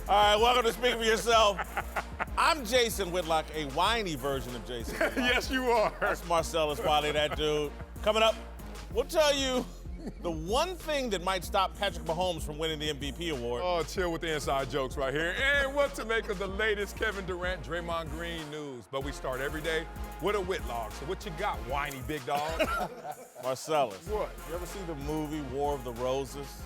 All right, welcome to Speak For Yourself. I'm Jason Whitlock, a whiny version of Jason Whitlock. Yes, you are. That's Marcellus Wiley, that dude. Coming up, we'll tell you the one thing that might stop Patrick Mahomes from winning the MVP award. Oh, chill with the inside jokes right here. And what to make of the latest Kevin Durant, Draymond Green news. But we start every day with a Whitlock. So what you got, whiny big dog? Marcellus. What? You ever see the movie War of the Roses?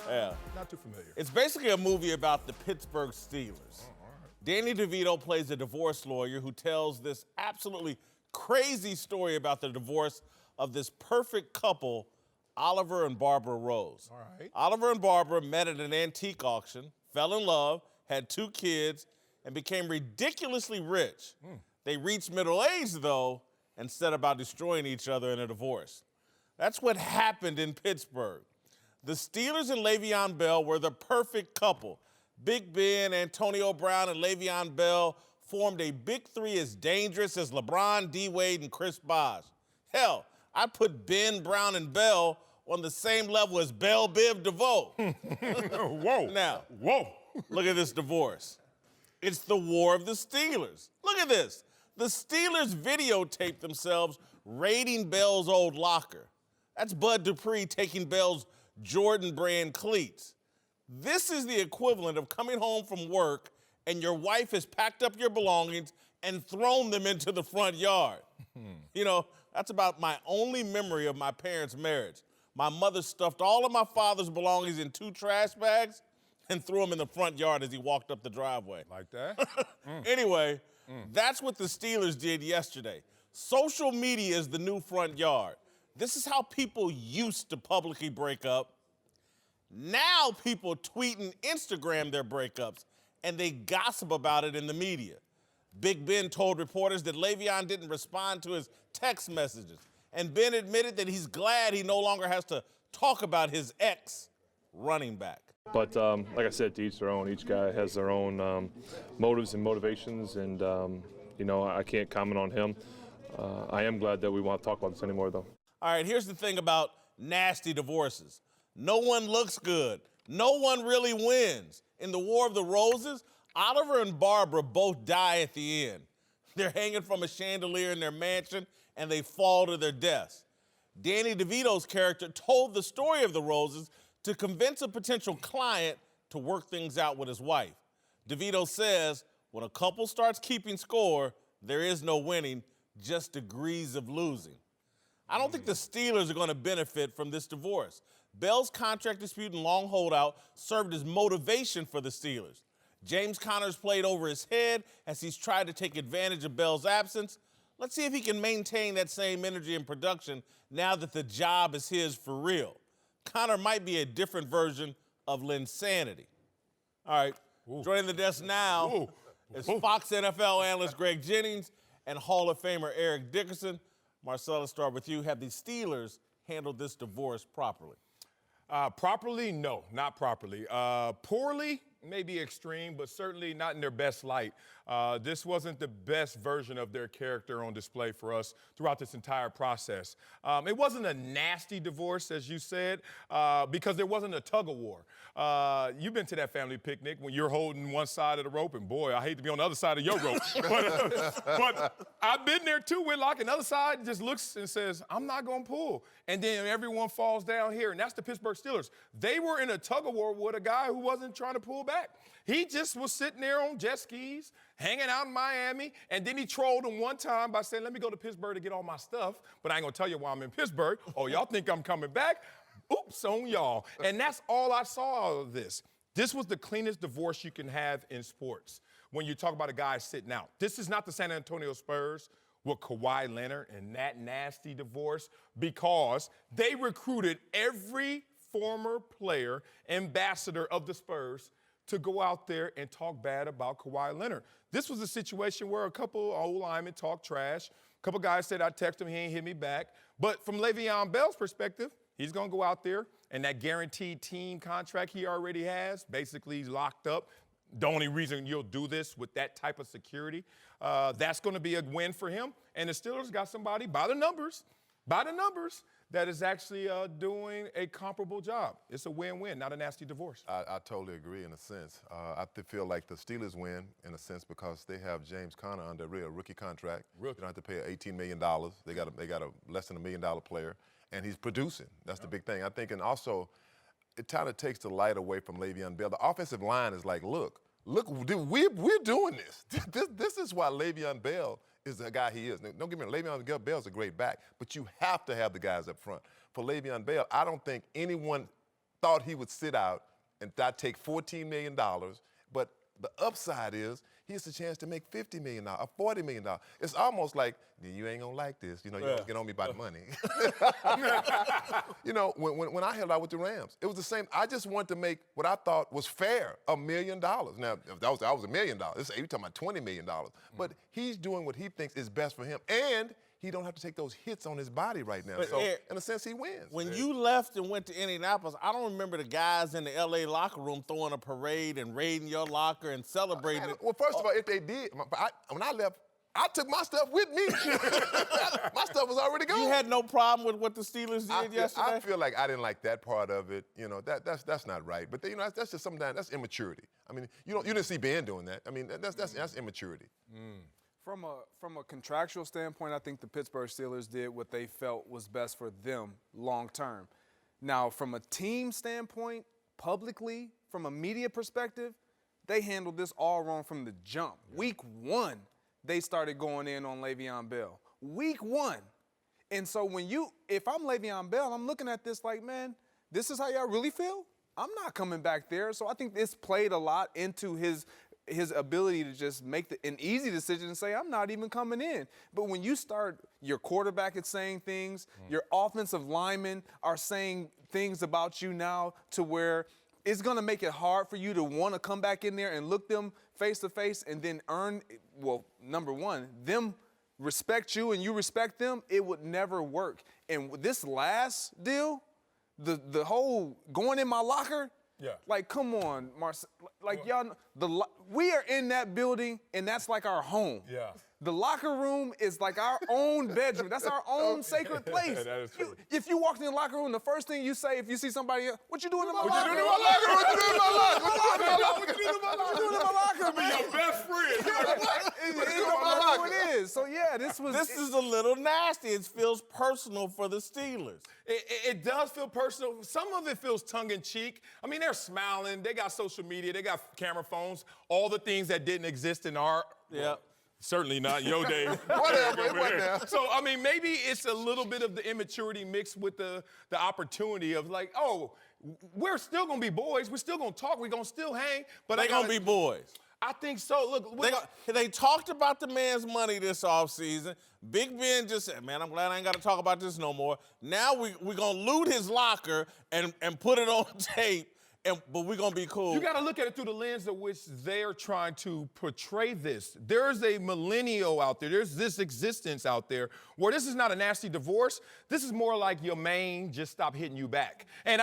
Yeah. Not too familiar. It's basically a movie about the Pittsburgh Steelers. Oh, all right. Danny DeVito plays a divorce lawyer who tells this absolutely crazy story about the divorce of this perfect couple, Oliver and Barbara Rose. All right. Oliver and Barbara met at an antique auction, fell in love, had 2 kids, and became ridiculously rich. They reached middle age, though, and set about destroying each other in a divorce. That's what happened in Pittsburgh. The Steelers and Le'Veon Bell were the perfect couple. Big Ben, Antonio Brown, and Le'Veon Bell formed a big three as dangerous as LeBron, D-Wade, and Chris Bosh. Hell, I put Ben, Brown, and Bell on the same level as Bell, Biv, DeVoe. Whoa. Now, Whoa. look at this divorce. It's the war of the Steelers. Look at this. The Steelers videotaped themselves raiding Bell's old locker. That's Bud Dupree taking Bell's Jordan brand cleats. This is the equivalent of coming home from work and your wife has packed up your belongings and thrown them into the front yard. You know, that's about my only memory of my parents' marriage. My mother stuffed all of my father's belongings in 2 trash bags and threw them in the front yard as he walked up the driveway. Like that? Anyway, that's what the Steelers did yesterday. Social media is the new front yard. This is how people used to publicly break up. Now people tweet and Instagram their breakups, and they gossip about it in the media. Big Ben told reporters that Le'Veon didn't respond to his text messages, and Ben admitted that he's glad he no longer has to talk about his ex running back. But like I said, to each their own. Each guy has their own motives and motivations, and you know, I can't comment on him. I am glad that we won't talk about this anymore, though. All right, here's the thing about nasty divorces. No one looks good. No one really wins. In the War of the Roses, Oliver and Barbara both die at the end. They're hanging from a chandelier in their mansion, and they fall to their deaths. Danny DeVito's character told the story of the Roses to convince a potential client to work things out with his wife. DeVito says, when a couple starts keeping score, there is no winning, just degrees of losing. I don't think the Steelers are going to benefit from this divorce. Bell's contract dispute and long holdout served as motivation for the Steelers. James Conner's played over his head as he's tried to take advantage of Bell's absence. Let's see if he can maintain that same energy and production now that the job is his for real. Conner might be a different version of Linsanity. All right, joining the desk now is Fox NFL analyst Greg Jennings and Hall of Famer Eric Dickerson. Marcellus, start with you. Have the Steelers handled this divorce properly? Properly? No, not properly. Poorly? Maybe extreme, but certainly not in their best light. This wasn't the best version of their character on display for us throughout this entire process. It wasn't a nasty divorce, as you said, because there wasn't a tug of war. You've been to that family picnic when you're holding one side of the rope, and boy, I hate to be on the other side of your rope. but I've been there too, Whitlock, and the other side just looks and says, I'm not going to pull. And then everyone falls down here, and that's the Pittsburgh Steelers. They were in a tug of war with a guy who wasn't trying to pull back. He just was sitting there on jet skis, hanging out in Miami, and then he trolled him one time by saying, let me go to Pittsburgh to get all my stuff, but I ain't gonna tell you why I'm in Pittsburgh. Oh, y'all think I'm coming back? Oops on y'all. And that's all I saw out of this. This was the cleanest divorce you can have in sports when you talk about a guy sitting out. This is not the San Antonio Spurs with Kawhi Leonard and that nasty divorce, because they recruited every former player, ambassador of the Spurs, to go out there and talk bad about Kawhi Leonard. This was a situation where a couple old linemen talked trash. A couple guys said, I texted him, he ain't hit me back. But from Le'Veon Bell's perspective, he's going to go out there, and that guaranteed team contract he already has, basically he's locked up. The only reason you'll do this with that type of security, that's going to be a win for him. And the Steelers got somebody by the numbers that is actually doing a comparable job. It's a win-win, not a nasty divorce. I totally agree in a sense. Feel like the Steelers win in a sense because they have James Conner under a real rookie contract. They don't have to pay $18 million. They got a less than $1 million player, and he's producing. That's the big thing. I think, and also, it kind of takes the light away from Le'Veon Bell. The offensive line is like, look, we're doing this. This is why Le'Veon Bell is the guy he is. Don't get me wrong, Le'Veon Bell's a great back, but you have to have the guys up front. For Le'Veon Bell, I don't think anyone thought he would sit out and not take $14 million, but the upside is he has a chance to make $50 million or $40 million. It's almost like, you ain't gonna like this. You don't get on me about money. When I held out with the Rams, it was the same. I just wanted to make what I thought was fair, $1 million. Now, if that was $1 million, you're talking about $20 million. But he's doing what he thinks is best for him, and he don't have to take those hits on his body right now. But so, Eric, in a sense, he wins. When you left and went to Indianapolis, I don't remember the guys in the L.A. locker room throwing a parade and raiding your locker and celebrating it. Well, first of all, if they did, when I left, I took my stuff with me. My stuff was already gone. You had no problem with what the Steelers did yesterday? I feel like I didn't like that part of it. That's not right. But that's just sometimes that's immaturity. I mean, you didn't see Ben doing that. I mean, that's immaturity. From a contractual standpoint, I think the Pittsburgh Steelers did what they felt was best for them long term. Now, from a team standpoint, publicly, from a media perspective, they handled this all wrong from the jump. Week 1, they started going in on Le'Veon Bell. Week 1. And so if I'm Le'Veon Bell, I'm looking at this like, man, this is how y'all really feel? I'm not coming back there. So I think this played a lot into his ability to just make an easy decision and say, I'm not even coming in. But when you start, your quarterback is saying things, your offensive linemen are saying things about you now to where it's going to make it hard for you to want to come back in there and look them face to face and then earn, well, number one, them respect you and you respect them. It would never work. And with this last deal, the whole going in my locker, like, come on, Marcel. Like, y'all, we are in that building, and that's like our home. Yeah. The locker room is like our own bedroom. That's our own sacred place. That is true. If you walked in the locker room, the first thing you say if you see somebody, what you doing in my locker? What you doing in my locker? What you doing in my locker? What you doing in my locker? What you doing in my locker, man? Your best friend. You know who it is. So, yeah, this is a little nasty. It feels personal for the Steelers. It does feel personal. Some of it feels tongue-in-cheek. I mean, they're smiling. They got social media. They got camera phones. All the things that didn't exist in our certainly not your day. Whatever. So, I mean, maybe it's a little bit of the immaturity mixed with the opportunity of like, oh, we're still going to be boys. We're still going to talk. We're going to still hang. But they're going to be boys. I think so. Look, they talked about the man's money this offseason. Big Ben just said, man, I'm glad I ain't got to talk about this no more. Now we're going to loot his locker and put it on tape. But we're going to be cool. You got to look at it through the lens of which they're trying to portray this. There's a millennial out there. There's this existence out there where this is not a nasty divorce. This is more like your main just stop hitting you back. And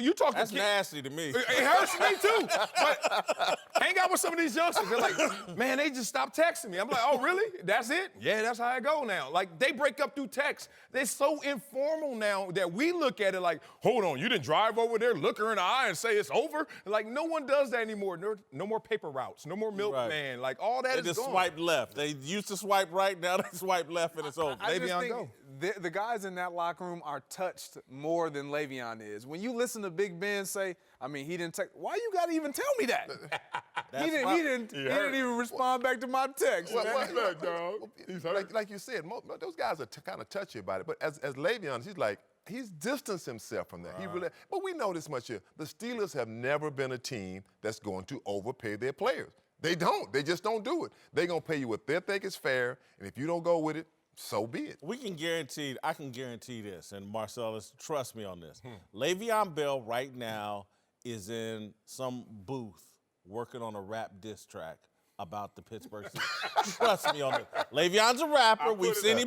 you talk That's to nasty to me. It hurts me too. But hang out with some of these youngsters. They're like, man, they just stopped texting me. I'm like, oh, really? That's it? Yeah, that's how I go now. Like, they break up through text. They're so informal now that we look at it like, hold on, you didn't drive over there, look her in the eye and say it's over? Like, no one does that anymore. No more paper routes. No more milkman. Like, all that is They just gone. swipe left. They used to swipe right, now they swipe left and it's over. I just think the guys in that locker room are touched more than Le'Veon is. When you listen to Big Ben say, I mean, he didn't text. Why you got to even tell me that? He didn't even respond back to my text. Like you said, those guys are kind of touchy about it. But as Le'Veon, he's distanced himself from that. But we know this much here. The Steelers have never been a team that's going to overpay their players. They don't. They just don't do it. They're going to pay you what they think is fair, and if you don't go with it, so be it. I can guarantee this, and Marcellus, trust me on this. Le'Veon Bell right now is in some booth working on a rap diss track about the Pittsburgh Steelers. Trust me on this. Le'Veon's a rapper. We've seen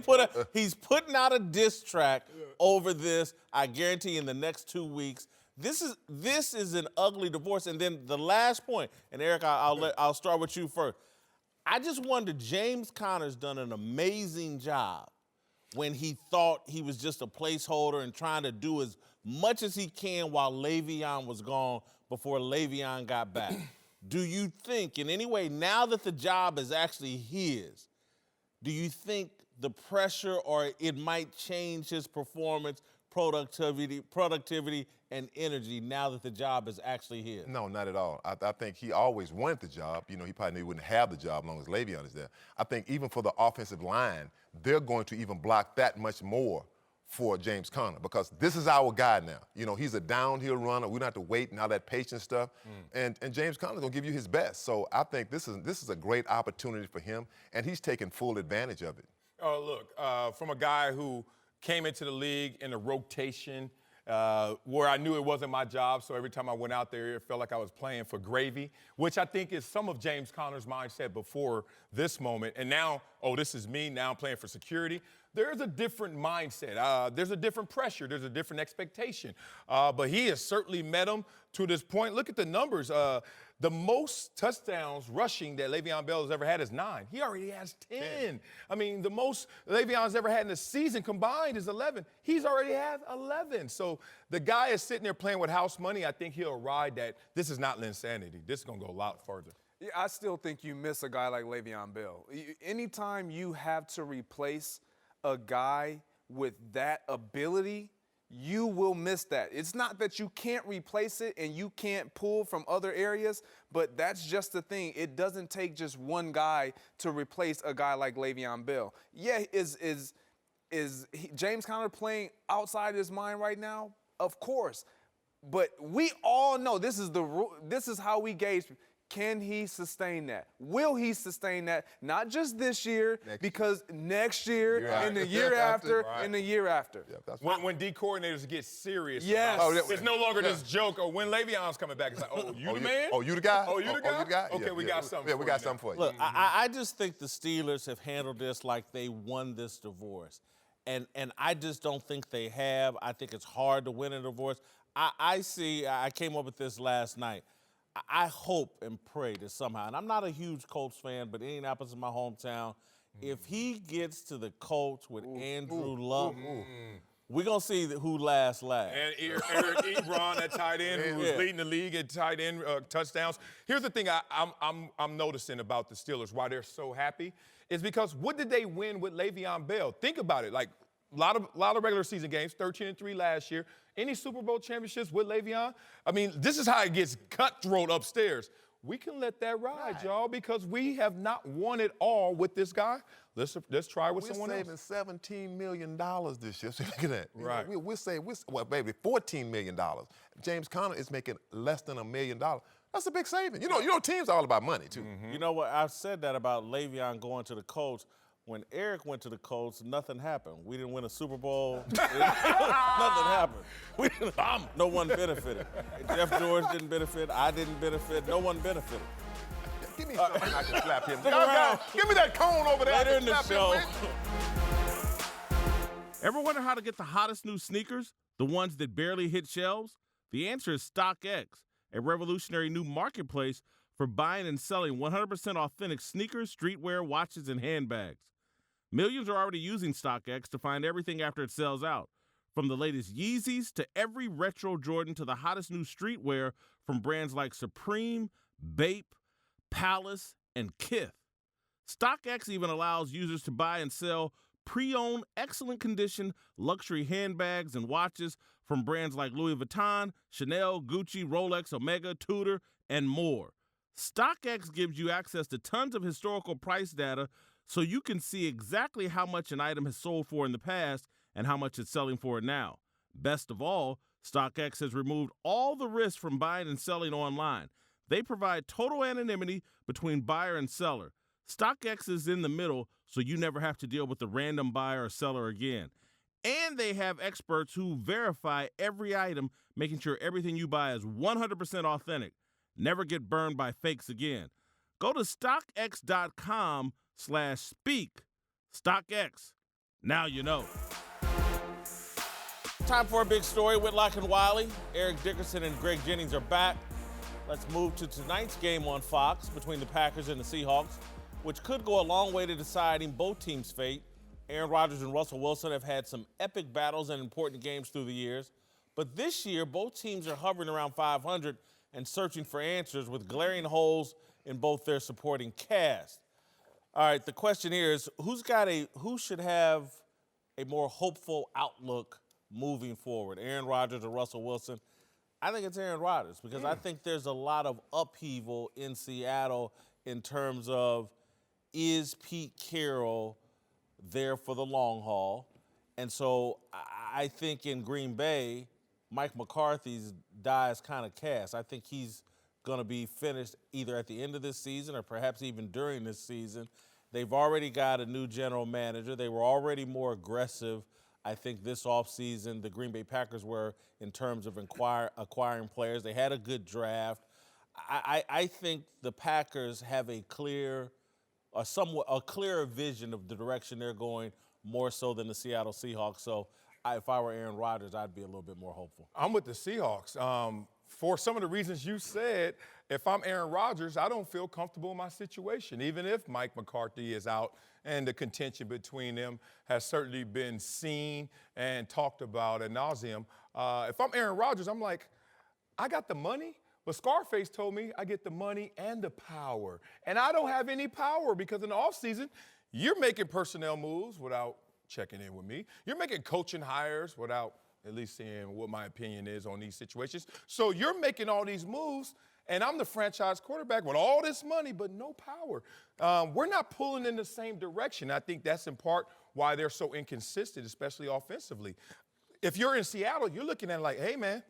he's putting out a diss track over this. I guarantee in the next 2 weeks. This is an ugly divorce. And then the last point, and Eric, I'll start with you first. I just wonder, James Conner's done an amazing job when he thought he was just a placeholder and trying to do as much as he can while Le'Veon was gone before Le'Veon got back. Do you think in any way, now that the job is actually his, do you think the pressure or it might change his performance, productivity, and energy now that the job is actually his? No, not at all. I think he always wanted the job. You know, he probably wouldn't have the job as long as Le'Veon is there. I think even for the offensive line, they're going to even block that much more for James Conner because this is our guy now. You know, he's a downhill runner. We don't have to wait and all that patience stuff. And James Conner's going to give you his best. So I think this is a great opportunity for him, and he's taking full advantage of it. Oh, look, from a guy who came into the league in a rotation where I knew it wasn't my job, so every time I went out there, it felt like I was playing for gravy, which I think is some of James Conner's mindset before this moment. And now, oh, this is me, now I'm playing for security. There's a different mindset. There's a different pressure. There's a different expectation. But he has certainly met him to this point. Look at the numbers. The most touchdowns rushing that Le'Veon Bell has ever had is 9. He already has 10. I mean, the most Le'Veon's ever had in a season combined is 11. He's already had 11. So the guy is sitting there playing with house money. I think he'll ride that. This is not Linsanity. This is going to go a lot further. Yeah, I still think you miss a guy like Le'Veon Bell. Anytime you have to replace a guy with that ability, you will miss that. It's not that you can't replace it and you can't pull from other areas, but that's just the thing. It doesn't take just one guy to replace a guy like Le'Veon Bell. Yeah, is James Conner playing outside his mind right now? Of course. But we all know this is how we gauge. Can he sustain that? Will he sustain that? Not just this year, because next year, and the year after, and the year after. Yeah, When D coordinators get serious, yes. It's no longer this joke. Or when Le'Veon's coming back, it's like, oh, you the man? Oh, you the guy? Oh, you the guy? Oh, you the guy? Okay, we got something. Yeah, we got something for you. Look, I just think the Steelers have handled this like they won this divorce. And I just don't think they have. I think it's hard to win a divorce. I came up with this last night. I hope and pray that somehow, and I'm not a huge Colts fan, but Indianapolis is my hometown. If he gets to the Colts with Andrew Luck, we're going to see who lasts last. And Eric Ebron, that tight end, who was leading the league in tight end touchdowns. Here's the thing I'm noticing about the Steelers, why they're so happy, is because what did they win with Le'Veon Bell? Think about it. Like, a lot of regular season games, 13-3 last year. Any Super Bowl championships with Le'Veon? I mean, this is how it gets cutthroat upstairs. We can let that ride, y'all, because we have not won it all with this guy. Let's try with someone else. We're saving $17 million this year. So look at that. Right. We're saving, baby, $14 million. James Conner is making less than $1 million. That's a big saving. You know, teams are all about money, too. You know what? I've said that about Le'Veon going to the Colts. When Eric went to the Colts, nothing happened. We didn't win a Super Bowl. Nothing happened. No one benefited. Jeff George didn't benefit. I didn't benefit. No one benefited. Give me something I can slap him. Give me that cone over there. Later in the show. Ever wonder how to get the hottest new sneakers? The ones that barely hit shelves? The answer is StockX, a revolutionary new marketplace for buying and selling 100% authentic sneakers, streetwear, watches, and handbags. Millions are already using StockX to find everything after it sells out. From the latest Yeezys to every retro Jordan to the hottest new streetwear from brands like Supreme, Bape, Palace, and Kith. StockX even allows users to buy and sell pre-owned, excellent condition luxury handbags and watches from brands like Louis Vuitton, Chanel, Gucci, Rolex, Omega, Tudor, and more. StockX gives you access to tons of historical price data so you can see exactly how much an item has sold for in the past and how much it's selling for now. Best of all, StockX has removed all the risk from buying and selling online. They provide total anonymity between buyer and seller. StockX is in the middle, so you never have to deal with a random buyer or seller again. And they have experts who verify every item, making sure everything you buy is 100% authentic. Never get burned by fakes again. Go to StockX.com/speak. StockX. Now you know. Time for a big story. Whitlock and Wiley. Eric Dickerson and Greg Jennings are back. Let's move to tonight's game on Fox between the Packers and the Seahawks, which could go a long way to deciding both teams' fate Aaron Rodgers and Russell Wilson have had some epic battles and important games through the years. But this year, both teams are hovering around 500 and searching for answers with glaring holes in both their supporting cast. All right, the question here is, who should have a more hopeful outlook moving forward, Aaron Rodgers or Russell Wilson? I think it's Aaron Rodgers because I think there's a lot of upheaval in Seattle in terms of, is Pete Carroll there for the long haul? And so I think in Green Bay, Mike McCarthy's die is kind of cast. I think he's going to be finished either at the end of this season or perhaps even during this season. They've already got a new general manager. They were already more aggressive, I think, this offseason. The Green Bay Packers were in terms of acquiring players. They had a good draft. I think the Packers have a clearer vision of the direction they're going, more so than the Seattle Seahawks. So if I were Aaron Rodgers, I'd be a little bit more hopeful. I'm with the Seahawks. For some of the reasons you said, if I'm Aaron Rodgers, I don't feel comfortable in my situation, even if Mike McCarthy is out, and the contention between them has certainly been seen and talked about ad nauseum. If I'm Aaron Rodgers, I'm like, I got the money, but Scarface told me I get the money and the power. And I don't have any power because in the offseason, you're making personnel moves without checking in with me. You're making coaching hires without at least seeing what my opinion is on these situations. So you're making all these moves, and I'm the franchise quarterback with all this money but no power. We're not pulling in the same direction. I think that's in part why they're so inconsistent, especially offensively. If you're in Seattle, you're looking at it like, hey, man,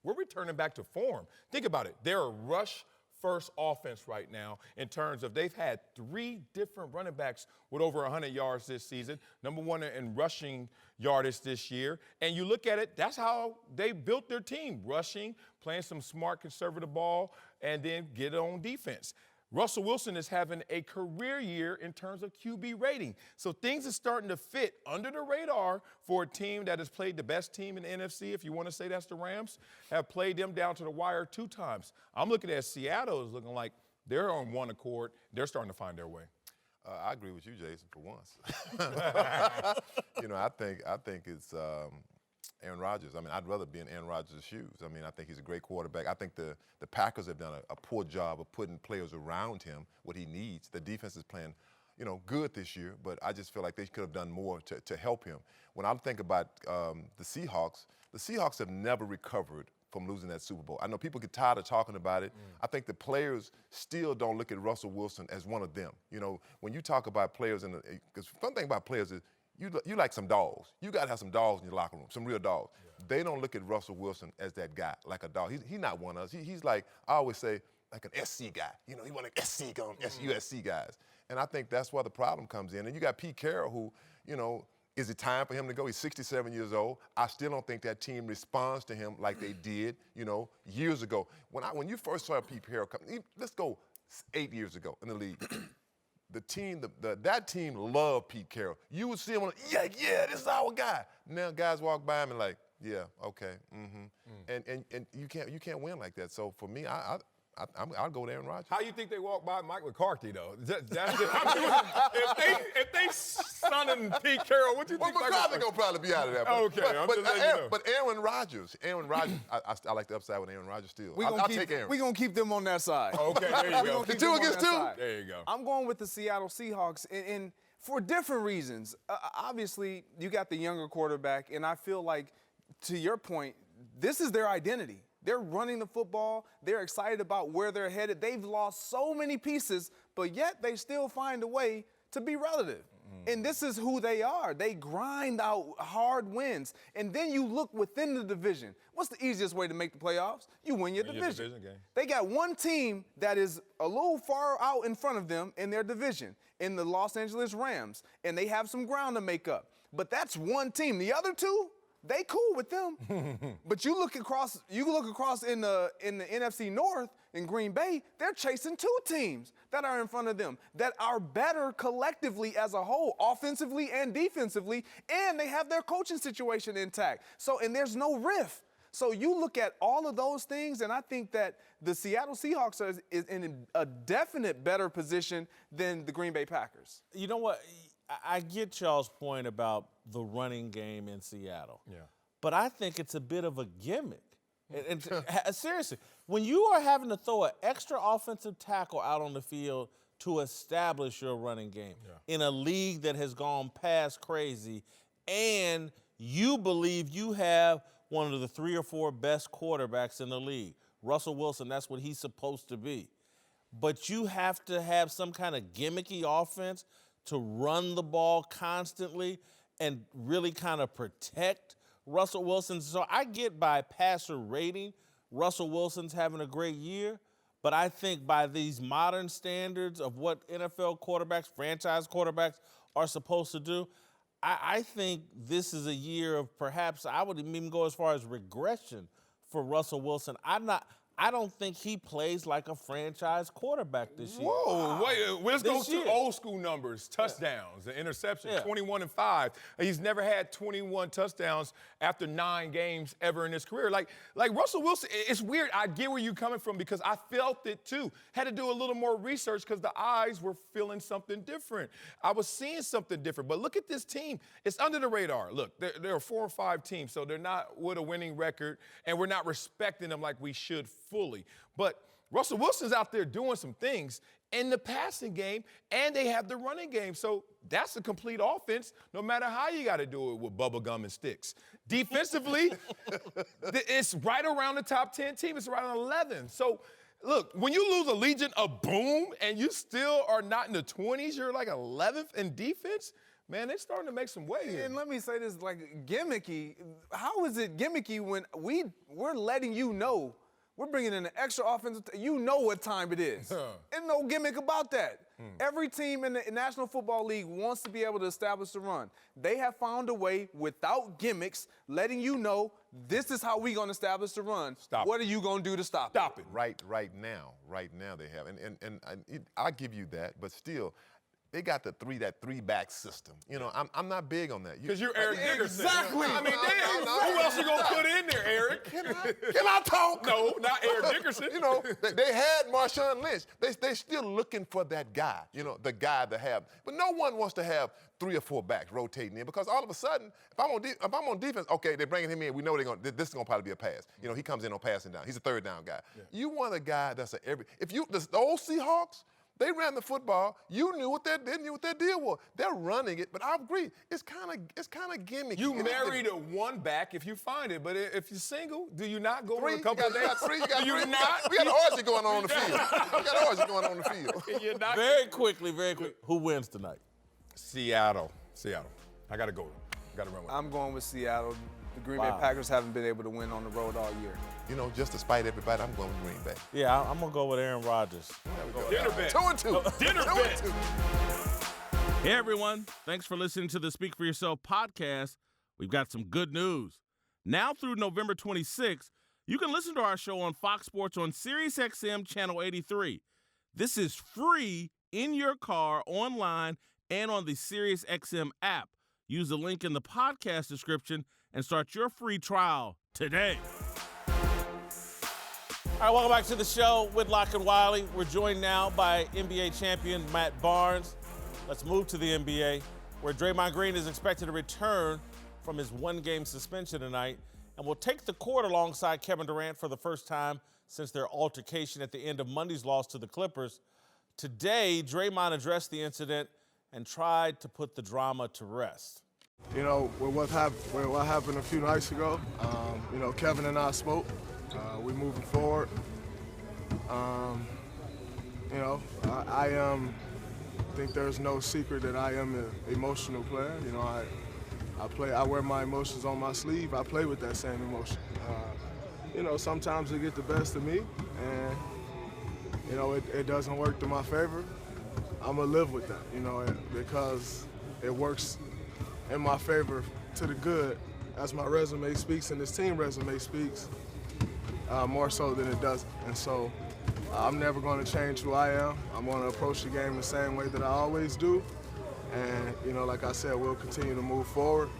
we're returning back to form. Think about it. They're a rush-first offense right now in terms of they've had 3 different running backs with over 100 yards this season, number 1 in rushing yardage this year. And you look at it, that's how they built their team, rushing, playing some smart, conservative ball, and then get it on defense. Russell Wilson is having a career year in terms of QB rating. So things are starting to fit under the radar for a team that has played the best team in the NFC, if you want to say that's the Rams, have played them down to the wire 2 times. I'm looking at Seattle as looking like they're on one accord. They're starting to find their way. I agree with you, Jason, for once. I think it's Aaron Rodgers. I mean, I'd rather be in Aaron Rodgers' shoes. I mean, I think he's a great quarterback. I think the Packers have done a poor job of putting players around him, what he needs. The defense is playing, good this year, but I just feel like they could have done more to help him. When I think about the Seahawks have never recovered from losing that Super Bowl. I know people get tired of talking about it. I think the players still don't look at Russell Wilson as one of them. When you talk about players, because the fun thing about players is you like some dogs. You got to have some dogs in your locker room, some real dogs. Yeah. They don't look at Russell Wilson as that guy, like a dog. He's not one of us. He's like, I always say, like an SC guy. He want an SC USC guys. And I think that's where the problem comes in. And you got Pete Carroll who, is it time for him to go? He's 67 years old. I still don't think that team responds to him like they did, years ago. When you first saw Pete Carroll come, let's go 8 years ago in the league. That team loved Pete Carroll. You would see him yeah, this is our guy. Now guys walk by him and like, yeah, okay, and you can't win like that. So for me, I'll go with Aaron Rodgers. How you think they walk by Mike McCarthy though? If they sunning Pete Carroll, what you think? Well, McCarthy gonna probably be out of that. Okay, but Aaron Rodgers, I like the upside with Aaron Rodgers still. I'll take Aaron. We're going to keep them on that side. Okay, there you go. The 2 against 2? There you go. I'm going with the Seattle Seahawks, and for different reasons. Obviously, you got the younger quarterback, and I feel like, to your point, this is their identity. They're running the football. They're excited about where they're headed. They've lost so many pieces, but yet they still find a way to be relative. And this is who they are. They grind out hard wins. And then you look within the division. What's the easiest way to make the playoffs? You win your division. They got one team that is a little far out in front of them in their division, in the Los Angeles Rams, and they have some ground to make up. But that's one team. The other 2, they cool with them. But you look across in the NFC North in Green Bay, they're chasing 2 teams that are in front of them that are better collectively as a whole, offensively and defensively, and they have their coaching situation intact. And there's no rift. So you look at all of those things, and I think that the Seattle Seahawks is in a definite better position than the Green Bay Packers. You know what? I get y'all's point about the running game in Seattle. Yeah. But I think it's a bit of a gimmick. And seriously, when you are having to throw an extra offensive tackle out on the field to establish your running game in a league that has gone past crazy, and you believe you have one of the 3 or 4 best quarterbacks in the league, Russell Wilson, that's what he's supposed to be. But you have to have some kind of gimmicky offense to run the ball constantly and really kind of protect Russell Wilson. So I get by passer rating, Russell Wilson's having a great year, but I think by these modern standards of what NFL quarterbacks, franchise quarterbacks are supposed to do, I think this is a year of perhaps, I would even go as far as regression for Russell Wilson. I don't think he plays like a franchise quarterback this year. Whoa, wait, let's go This year. to old school numbers. Touchdowns, the interception, 21 and 5. He's never had 21 touchdowns after 9 games ever in his career. Like Russell Wilson, it's weird. I get where you're coming from because I felt it too. Had to do a little more research because the eyes were feeling something different. I was seeing something different. But look at this team. It's under the radar. Look, there are 4 or 5 teams, so they're not with a winning record, and we're not respecting them like we should fully. But Russell Wilson's out there doing some things in the passing game, and they have the running game. So that's a complete offense, no matter how you got to do it with bubble gum and sticks. Defensively, it's right around the top 10 team. It's right on 11. So, look, when you lose a Legion of Boom and you still are not in the 20s, you're like 11th in defense, man, they're starting to make some way here. And let me say this, like, gimmicky. How is it gimmicky when we're letting you know we're bringing in an extra offensive you know what time it is. And no gimmick about that. Every team in the National Football League wants to be able to establish the run. They have found a way without gimmicks, letting you know this is how we're going to establish the run. What are you going to do to stop it? Right now they have. And I'll give you that, but still, they got that 3-back system. You know, I'm not big on that. Because you're Eric Dickerson. Exactly. I mean, who else you going to put in there, Eric? Can I talk? No, not Eric Dickerson. You know, they had Marshawn Lynch. They still looking for that guy, you know, the guy to have. But no one wants to have 3 or 4 backs rotating in because all of a sudden, if I'm on defense, okay, they're bringing him in. We know this is going to probably be a pass. You know, he comes in on passing down. He's a 3rd down guy. Yeah. You want a guy that's the old Seahawks, they ran the football. You knew what their deal was. They're running it, but I agree. It's kind of gimmicky. You married a 1 back if you find it, but if you're single, do you not go on a couple of days? Do you not? We got an orgy going on the field. You're not. Very quickly, who wins tonight? Seattle. I got to go. Got to run with it. I'm going with Seattle. The Green Bay Packers haven't been able to win on the road all year. You know, just to spite everybody, I'm going with Green Bay. Yeah, I'm going to go with Aaron Rodgers. Dinner bet. 2-2. Dinner bet. Hey, everyone. Thanks for listening to the Speak for Yourself podcast. We've got some good news. Now through November 26th, you can listen to our show on Fox Sports on SiriusXM Channel 83. This is free in your car, online, and on the SiriusXM app. Use the link in the podcast description and start your free trial today. All right, welcome back to the show, Whitlock and Wiley. We're joined now by NBA champion Matt Barnes. Let's move to the NBA, where Draymond Green is expected to return from his 1-game suspension tonight and will take the court alongside Kevin Durant for the first time since their altercation at the end of Monday's loss to the Clippers. Today, Draymond addressed the incident and tried to put the drama to rest. You know, with what happened a few nights ago, you know, Kevin and I spoke. We're moving forward. You know, I think there's no secret that I am an emotional player. You know, I wear my emotions on my sleeve. I play with that same emotion. You know, sometimes they get the best of me, and you know, it doesn't work to my favor. I'm gonna live with that, you know, because it works in my favor to the good, as my resume speaks and this team resume speaks, more so than it doesn't. And so I'm never going to change who I am. I'm going to approach the game the same way that I always do. And, you know, like I said, we'll continue to move forward.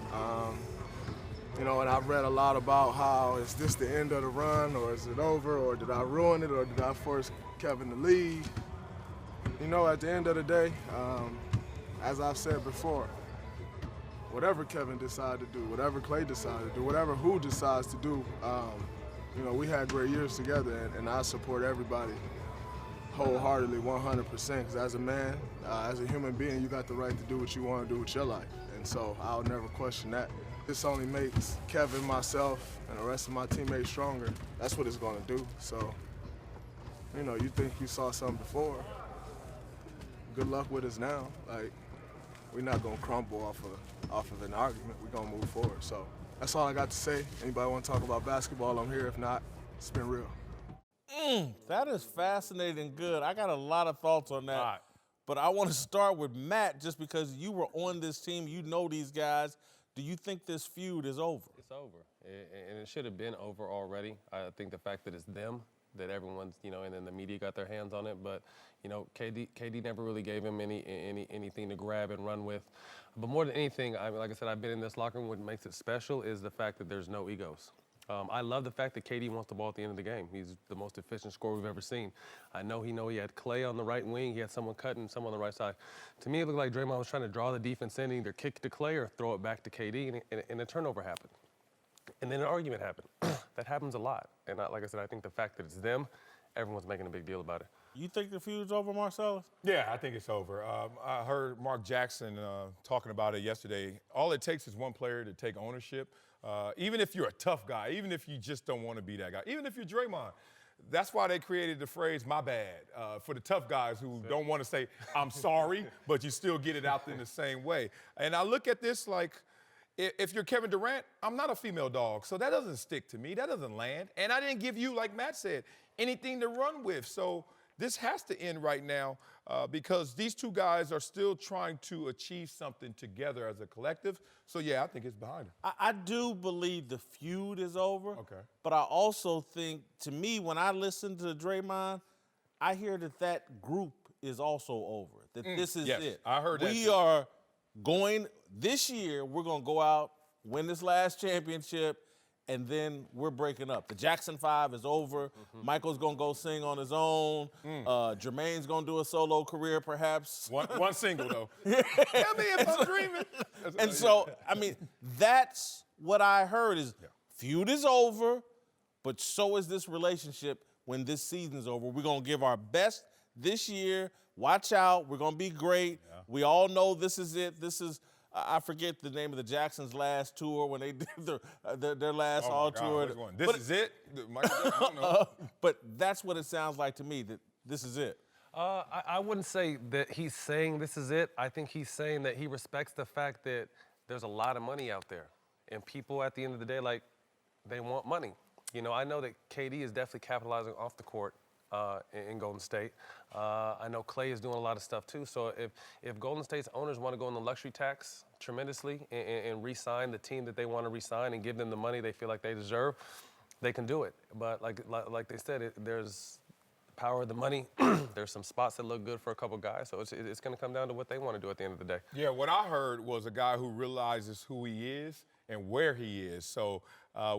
You know, and I've read a lot about how is this the end of the run, or is it over, or did I ruin it, or did I force Kevin to leave? You know, at the end of the day, as I've said before, whatever Kevin decided to do, whatever Clay decided to do, whatever who decides to do, you know, we had great years together, and I support everybody wholeheartedly, 100%, because as a man, as a human being, you got the right to do what you want to do with your life, and so I'll never question that. This only makes Kevin, myself, and the rest of my teammates stronger. That's what it's going to do. So, you know, you think you saw something before, good luck with us now. Like, we're not going to crumble off of an argument. We're going to move forward. So that's all I got to say. Anybody want to talk about basketball, I'm here. If not, it's been real. That is fascinating good. I got a lot of thoughts on that. Right. But I want to start with Matt just because you were on this team. You know these guys. Do you think this feud is over? It's over, and it should have been over already. I think the fact that it's them, that everyone's, you know, and then the media got their hands on it. But, you know, KD never really gave him anything to grab and run with. But more than anything, like I said, I've been in this locker room. What makes it special is the fact that there's no egos. I love the fact that KD wants the ball at the end of the game. He's the most efficient scorer we've ever seen. I know he had Clay on the right wing. He had someone cutting, someone on the right side. To me, it looked like Draymond was trying to draw the defense in, either kick to Clay or throw it back to KD, and a turnover happened. And then an argument happened. That happens a lot. And like I said, I think the fact that it's them, everyone's making a big deal about it. You think the feud's over, Marcellus? Yeah, I think it's over. I heard Mark Jackson talking about it yesterday. All it takes is one player to take ownership. Even if you're a tough guy, even if you just don't want to be that guy, even if you're Draymond. That's why they created the phrase, my bad, for the tough guys who don't want to say, I'm sorry, but you still get it out in the same way. And I look at this like, if you're Kevin Durant, I'm not a female dog, so that doesn't stick to me. That doesn't land. And I didn't give you, like Matt said, anything to run with. So this has to end right now because these two guys are still trying to achieve something together as a collective. So, yeah, I think it's behind them. I do believe the feud is over. Okay. But I also think, to me, when I listen to Draymond, I hear that group is also over, that this is yes, it. I heard that We too. are going, this year, we're going to go out, win this last championship, and then we're breaking up. The Jackson 5 is over. Michael's going to go sing on his own. Jermaine's going to do a solo career, perhaps. One single, though. Tell me if I'm dreaming. And so, I mean, that's what I heard is feud is over, but so is this relationship when this season's over. We're going to give our best this year. Watch out. We're going to be great. Yeah. We all know this is it. This is, I forget the name of the Jacksons' last tour when they did their last tour. This is it? No. But that's what it sounds like to me, that this is it. I wouldn't say that he's saying this is it. I think he's saying that he respects the fact that there's a lot of money out there. And people at the end of the day, like, they want money. You know, I know that KD is definitely capitalizing off the court in Golden State. I know Clay is doing a lot of stuff too. So if Golden State's owners want to go on the luxury tax tremendously and re-sign the team that they want to re-sign and give them the money they feel like they deserve, they can do it. But like they said, there's power of the money. There's some spots that look good for a couple guys. So it's going to come down to what they want to do at the end of the day. Yeah, what I heard was a guy who realizes who he is and where he is. So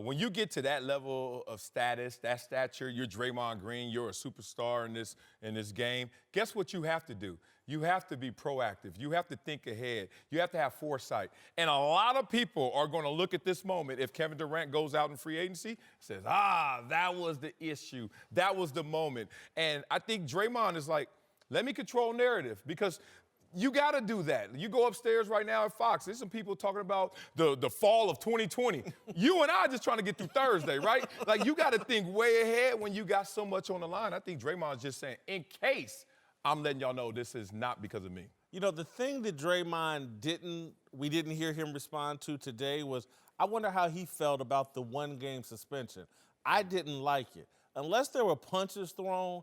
when you get to that level of status, that stature, you're Draymond Green, you're a superstar in this game, guess what you have to do? You have to be proactive. You have to think ahead. You have to have foresight. And a lot of people are going to look at this moment if Kevin Durant goes out in free agency and says, that was the issue. That was the moment. And I think Draymond is like, let me control narrative, because you got to do that. You go upstairs right now at Fox, there's some people talking about the fall of 2020. You and I just trying to get through Thursday, right? Like, you got to think way ahead when you got so much on the line. I think Draymond's just saying, in case, I'm letting y'all know this is not because of me. You know, the thing that Draymond we didn't hear him respond to today was, I wonder how he felt about the one-game suspension. I didn't like it. Unless there were punches thrown,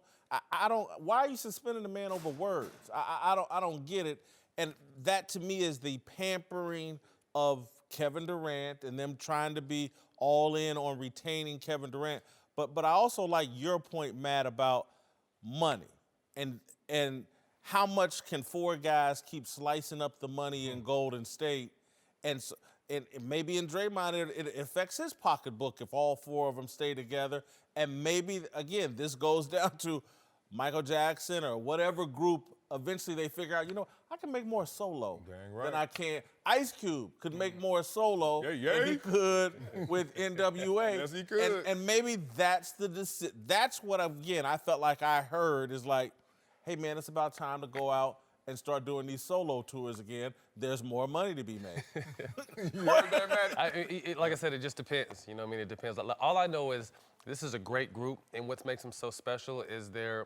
I don't. Why are you suspending a man over words? I don't get it. And that, to me, is the pampering of Kevin Durant and them trying to be all in on retaining Kevin Durant. But I also like your point, Matt, about money and how much can four guys keep slicing up the money in Golden State, and maybe in Draymond it affects his pocketbook if all four of them stay together. And maybe, again, this goes down to Michael Jackson or whatever group eventually they figure out, I can make more solo Dang right. than I can. Ice Cube could make more solo Yeah, than he could with NWA. Yes, he could. And maybe that's that's what, again, I felt like I heard is like, hey, man, it's about time to go out and start doing these solo tours again. There's more money to be made. You heard that, man? Like I said, it just depends. You know what I mean? It depends. All I know is this is a great group, and what makes them so special is their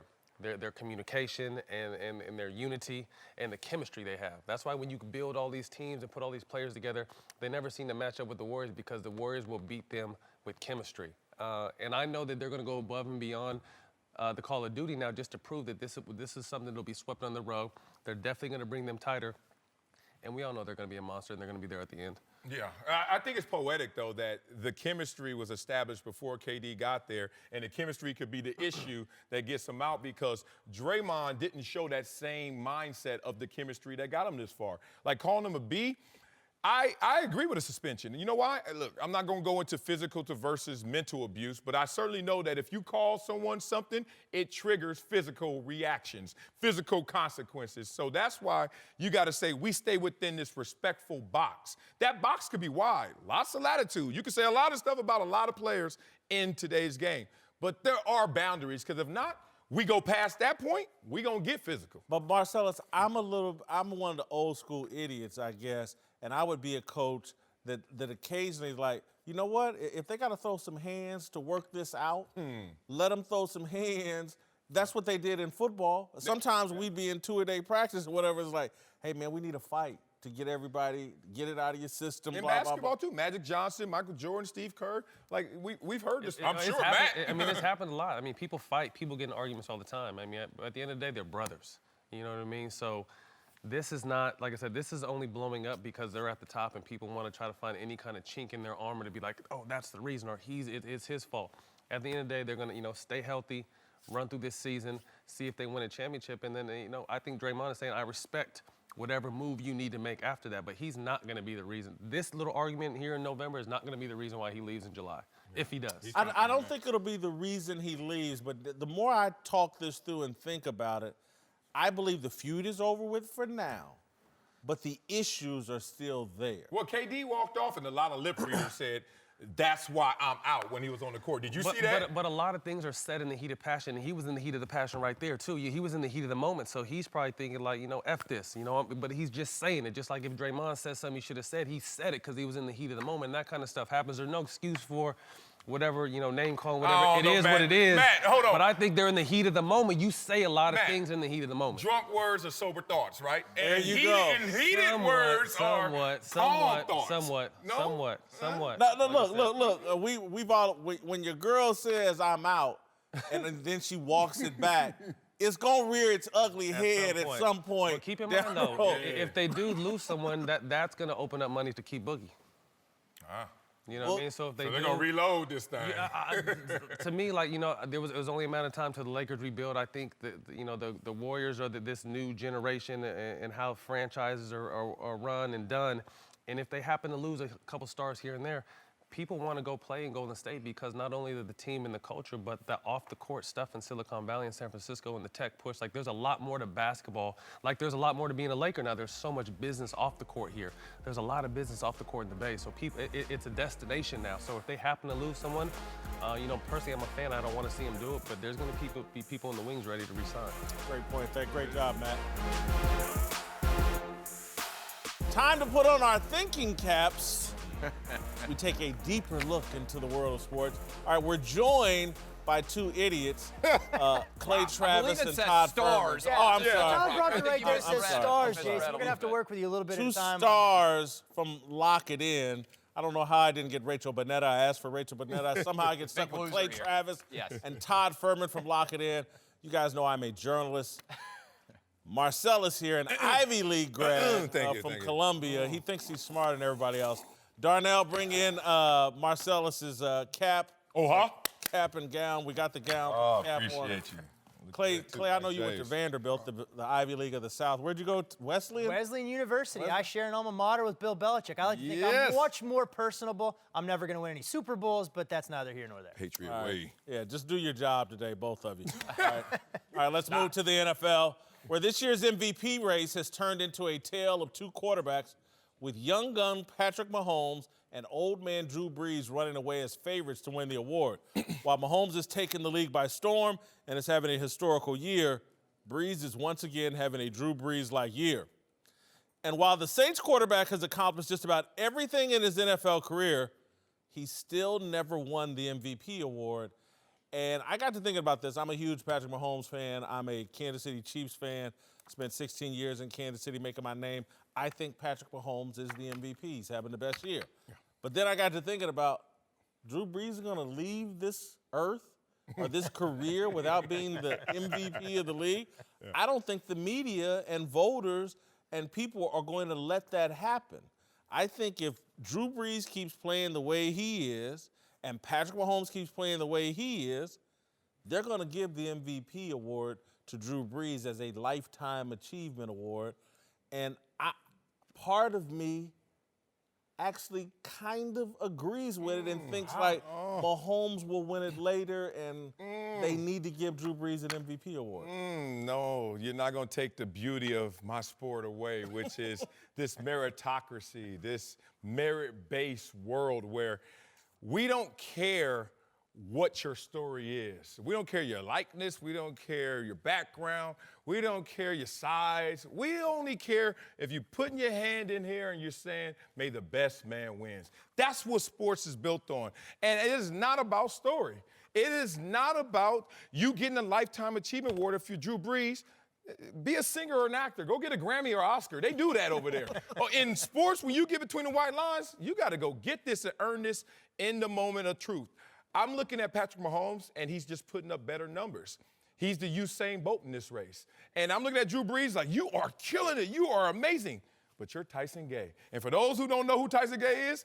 communication and their unity and the chemistry they have. That's why when you build all these teams and put all these players together, they never seem to match up with the Warriors because the Warriors will beat them with chemistry. And I know that they're going to go above and beyond the Call of Duty now just to prove that this is something that'll be swept on the rug. They're definitely going to bring them tighter. And we all know they're going to be a monster, and they're going to be there at the end. Yeah, I think it's poetic, though, that the chemistry was established before KD got there, and the chemistry could be the issue that gets him out because Draymond didn't show that same mindset of the chemistry that got him this far. Like, calling him a B, I agree with a suspension. You know why? Look, I'm not going to go into physical versus mental abuse, but I certainly know that if you call someone something, it triggers physical reactions, physical consequences. So that's why you got to say we stay within this respectful box. That box could be wide, lots of latitude. You can say a lot of stuff about a lot of players in today's game, but there are boundaries because if not, we go past that point, we going to get physical. But Marcellus, I'm one of the old school idiots, I guess, and I would be a coach that occasionally is like, you know what? If they got to throw some hands to work this out, let them throw some hands. That's what they did in football. Sometimes we'd be in two-a-day practice or whatever. It's like, hey, man, we need a fight to get everybody, get it out of your system. In blah, basketball, blah, blah. too. Magic Johnson, Michael Jordan, Steve Kerr. Like, we've heard this. I'm It's sure happened, Matt. I mean, it's happened a lot. I mean, people fight. People get in arguments all the time. I mean, at the end of the day, they're brothers. You know what I mean? So this is not, like I said, this is only blowing up because they're at the top and people want to try to find any kind of chink in their armor to be like, oh, that's the reason, or it's his fault. At the end of the day, they're going to, stay healthy, run through this season, see if they win a championship. And then, I think Draymond is saying, I respect whatever move you need to make after that, but he's not going to be the reason. This little argument here in November is not going to be the reason why he leaves in July, if he does. I don't think it'll be the reason he leaves, but the more I talk this through and think about it, I believe the feud is over with for now, but the issues are still there. Well, KD walked off and a lot of lip readers said, that's why I'm out when he was on the court. Did you see that? But a lot of things are said in the heat of passion, and he was in the heat of the passion right there, too. He was in the heat of the moment, so he's probably thinking, like, F this, but he's just saying it. Just like if Draymond said something he should have said, he said it because he was in the heat of the moment, and that kind of stuff happens. There's no excuse for whatever, name calling, whatever. It is what it is. Matt, hold on. But I think they're in the heat of the moment. You say a lot of things in the heat of the moment. Drunk words are sober thoughts, right? There you go. And heated words are calm thoughts. Somewhat. No, look. When your girl says I'm out, and then she walks it back, it's gonna rear its ugly head at some point. But keep in mind though, if they do lose someone, that's gonna open up money to keep Boogie. You know what I mean? So if they're gonna reload this thing. To me, like it was only a matter of time till the Lakers rebuild. I think that the Warriors are this new generation and how franchises are run and done. And if they happen to lose a couple stars here and there, people want to go play in Golden State because not only the team and the culture, but the off-the-court stuff in Silicon Valley and San Francisco and the tech push. Like, there's a lot more to basketball. Like, there's a lot more to being a Laker now. There's so much business off the court here. There's a lot of business off the court in the Bay. So people, it's a destination now. So if they happen to lose someone, personally, I'm a fan. I don't want to see them do it, but there's going to be people in the wings ready to resign. Great point. Great job, Matt. Time to put on our thinking caps. We take a deeper look into the world of sports. All right, we're joined by two idiots, Clay Travis and Todd stars. Furman. Oh, I'm sorry. Tom brought it right there. It says sorry. stars, Jason. We're going to have to work with you a little bit Two at a time. stars from Lock It In. I don't know how I didn't get Rachel Bonetta. I asked for Rachel Bonetta. Somehow I get stuck with Clay Travis and Todd Furman from Lock It In. You guys know I'm a journalist. Marcellus here, an Ivy League grad from Columbia. He thinks he's smarter than everybody else. Darnell, bring in Marcellus's cap. Cap and gown. We got the gown. Oh, cap appreciate on. you. Clay, I know you went to Vanderbilt, the Ivy League of the South. Where'd you go? Wesleyan? Wesleyan University. I share an alma mater with Bill Belichick. I like to think I'm much more personable. I'm never going to win any Super Bowls, but that's neither here nor there. Patriot way. Yeah, just do your job today, both of you. All right, let's move to the NFL. where this year's MVP race has turned into a tale of two quarterbacks with young gun Patrick Mahomes and old man Drew Brees running away as favorites to win the award. While Mahomes is taking the league by storm and is having a historical year, Brees is once again having a Drew Brees-like year. And while the Saints quarterback has accomplished just about everything in his NFL career, he still never won the MVP award. And I got to thinking about this. I'm a huge Patrick Mahomes fan. I'm a Kansas City Chiefs fan. Spent 16 years in Kansas City making my name. I think Patrick Mahomes is the MVP. He's having the best year. Yeah. But then I got to thinking about Drew Brees is going to leave this earth or this career without being the MVP of the league. Yeah. I don't think the media and voters and people are going to let that happen. I think if Drew Brees keeps playing the way he is and Patrick Mahomes keeps playing the way he is, they're going to give the MVP award to Drew Brees as a Lifetime Achievement Award. And part of me actually kind of agrees with it and thinks Mahomes will win it later and they need to give Drew Brees an MVP award. No, you're not going to take the beauty of my sport away, which is this meritocracy, this merit-based world where we don't care what your story is. We don't care your likeness. We don't care your background. We don't care your size. We only care if you're putting your hand in here and you're saying, may the best man wins. That's what sports is built on. And it is not about story. It is not about you getting a Lifetime Achievement Award if you're Drew Brees. Be a singer or an actor. Go get a Grammy or Oscar. They do that over there. In sports, when you get between the white lines, you got to go get this and earn this in the moment of truth. I'm looking at Patrick Mahomes, and he's just putting up better numbers. He's the Usain Bolt in this race. And I'm looking at Drew Brees like, you are killing it. You are amazing. But you're Tyson Gay. And for those who don't know who Tyson Gay is,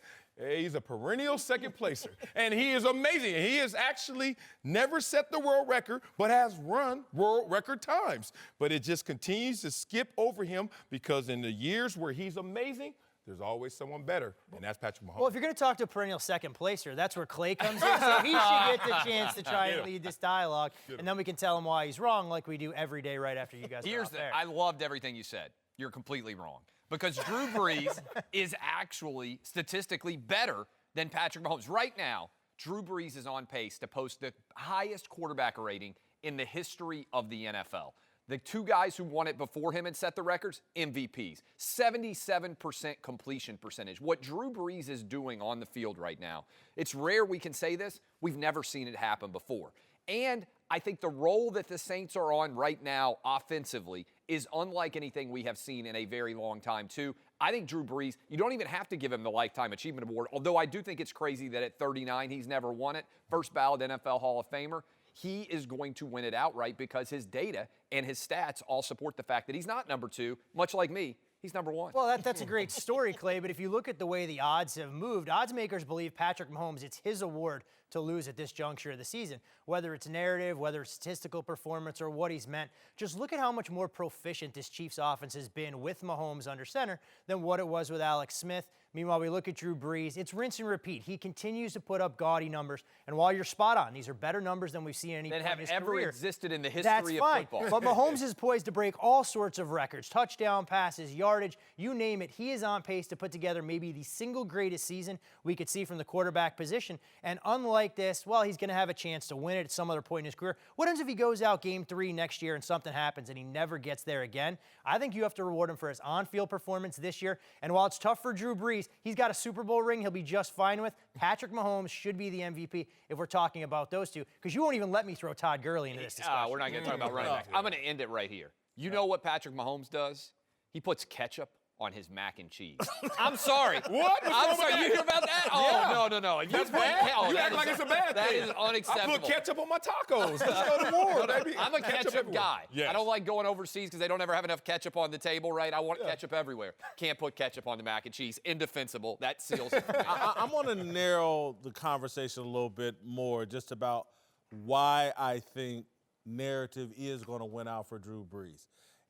he's a perennial second placer. And he is amazing. He has actually never set the world record, but has run world record times. But it just continues to skip over him because in the years where he's amazing, there's always someone better, and that's Patrick Mahomes. Well, if you're going to talk to a perennial second placer, that's where Clay comes in, so he should get the chance to try and lead this dialogue, and then we can tell him why he's wrong like we do every day right after you guys are off air. I loved everything you said. You're completely wrong. Because Drew Brees is actually statistically better than Patrick Mahomes. Right now, Drew Brees is on pace to post the highest quarterback rating in the history of the NFL. The two guys who won it before him and set the records, MVPs. 77% completion percentage. What Drew Brees is doing on the field right now, it's rare we can say this. We've never seen it happen before. And I think the role that the Saints are on right now offensively is unlike anything we have seen in a very long time, too. I think Drew Brees, you don't even have to give him the Lifetime Achievement Award, although I do think it's crazy that at 39 he's never won it. First ballot NFL Hall of Famer. He is going to win it outright because his data and his stats all support the fact that he's not number two, much like me. He's number one. Well, that's a great story, Clay, but if you look at the way the odds have moved, odds makers believe Patrick Mahomes, it's his award to lose at this juncture of the season. Whether it's narrative, whether it's statistical performance, or what he's meant, just look at how much more proficient this Chiefs offense has been with Mahomes under center than what it was with Alex Smith. Meanwhile, we look at Drew Brees. It's rinse and repeat. He continues to put up gaudy numbers. And while you're spot on, these are better numbers than we've seen any point in his career. That have ever existed in the history of football. But Mahomes is poised to break all sorts of records. Touchdown passes, yardage, you name it. He is on pace to put together maybe the single greatest season we could see from the quarterback position. And unlike this, well, he's going to have a chance to win it at some other point in his career. What happens if he goes out game 3 next year and something happens and he never gets there again? I think you have to reward him for his on-field performance this year. And while it's tough for Drew Brees, he's got a Super Bowl ring he'll be just fine with. Patrick Mahomes should be the MVP if we're talking about those two, because you won't even let me throw Todd Gurley into this discussion. We're not going to talk about running back. I'm going to end it right here. You know what Patrick Mahomes does? He puts ketchup on his mac and cheese. I'm sorry. What? I'm sorry. You hear about that? Oh, no. If That's bad. You act like it's a bad thing. That is unacceptable. I put ketchup on my tacos. Let's go to war, baby. I'm a ketchup guy. Yes. I don't like going overseas because they don't ever have enough ketchup on the table, right? I want ketchup everywhere. Can't put ketchup on the mac and cheese. Indefensible. That seals it. I'm going to narrow the conversation a little bit more just about why I think narrative is going to win out for Drew Brees.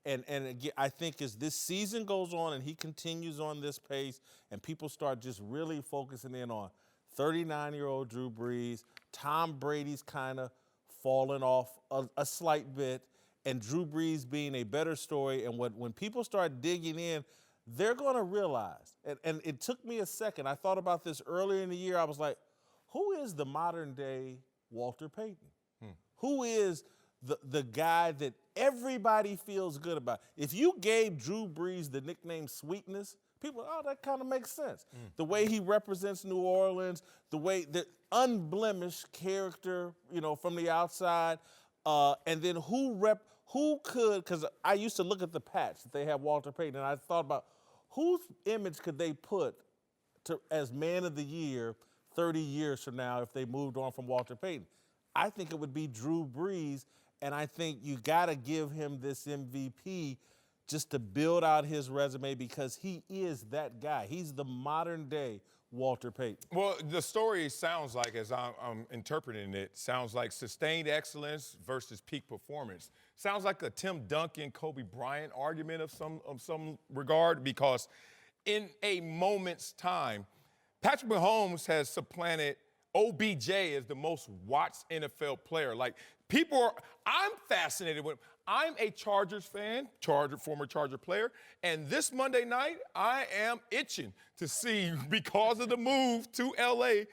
And again, I think as this season goes on and he continues on this pace and people start just really focusing in on 39-year-old Drew Brees, Tom Brady's kind of fallen off a slight bit, and Drew Brees being a better story. And when people start digging in, they're going to realize, and it took me a second. I thought about this earlier in the year. I was like, who is the modern day Walter Payton? Who is the guy that everybody feels good about? If you gave Drew Brees the nickname Sweetness, people, oh, that kind of makes sense. The way he represents New Orleans, the way the unblemished character, from the outside, and then who could, because I used to look at the patch that they have Walter Payton, and I thought about whose image could they put as man of the year 30 years from now if they moved on from Walter Payton. I think it would be Drew Brees, and I think you got to give him this MVP just to build out his resume because he is that guy. He's the modern day Walter Payton. Well, the story sounds like, as I'm interpreting it, sounds like sustained excellence versus peak performance. Sounds like a Tim Duncan, Kobe Bryant argument of some regard, because in a moment's time, Patrick Mahomes has supplanted OBJ as the most watched NFL player. Like, I'm fascinated with. I'm a Chargers fan, former Charger player, and this Monday night, I am itching to see, because of the move to L.A.,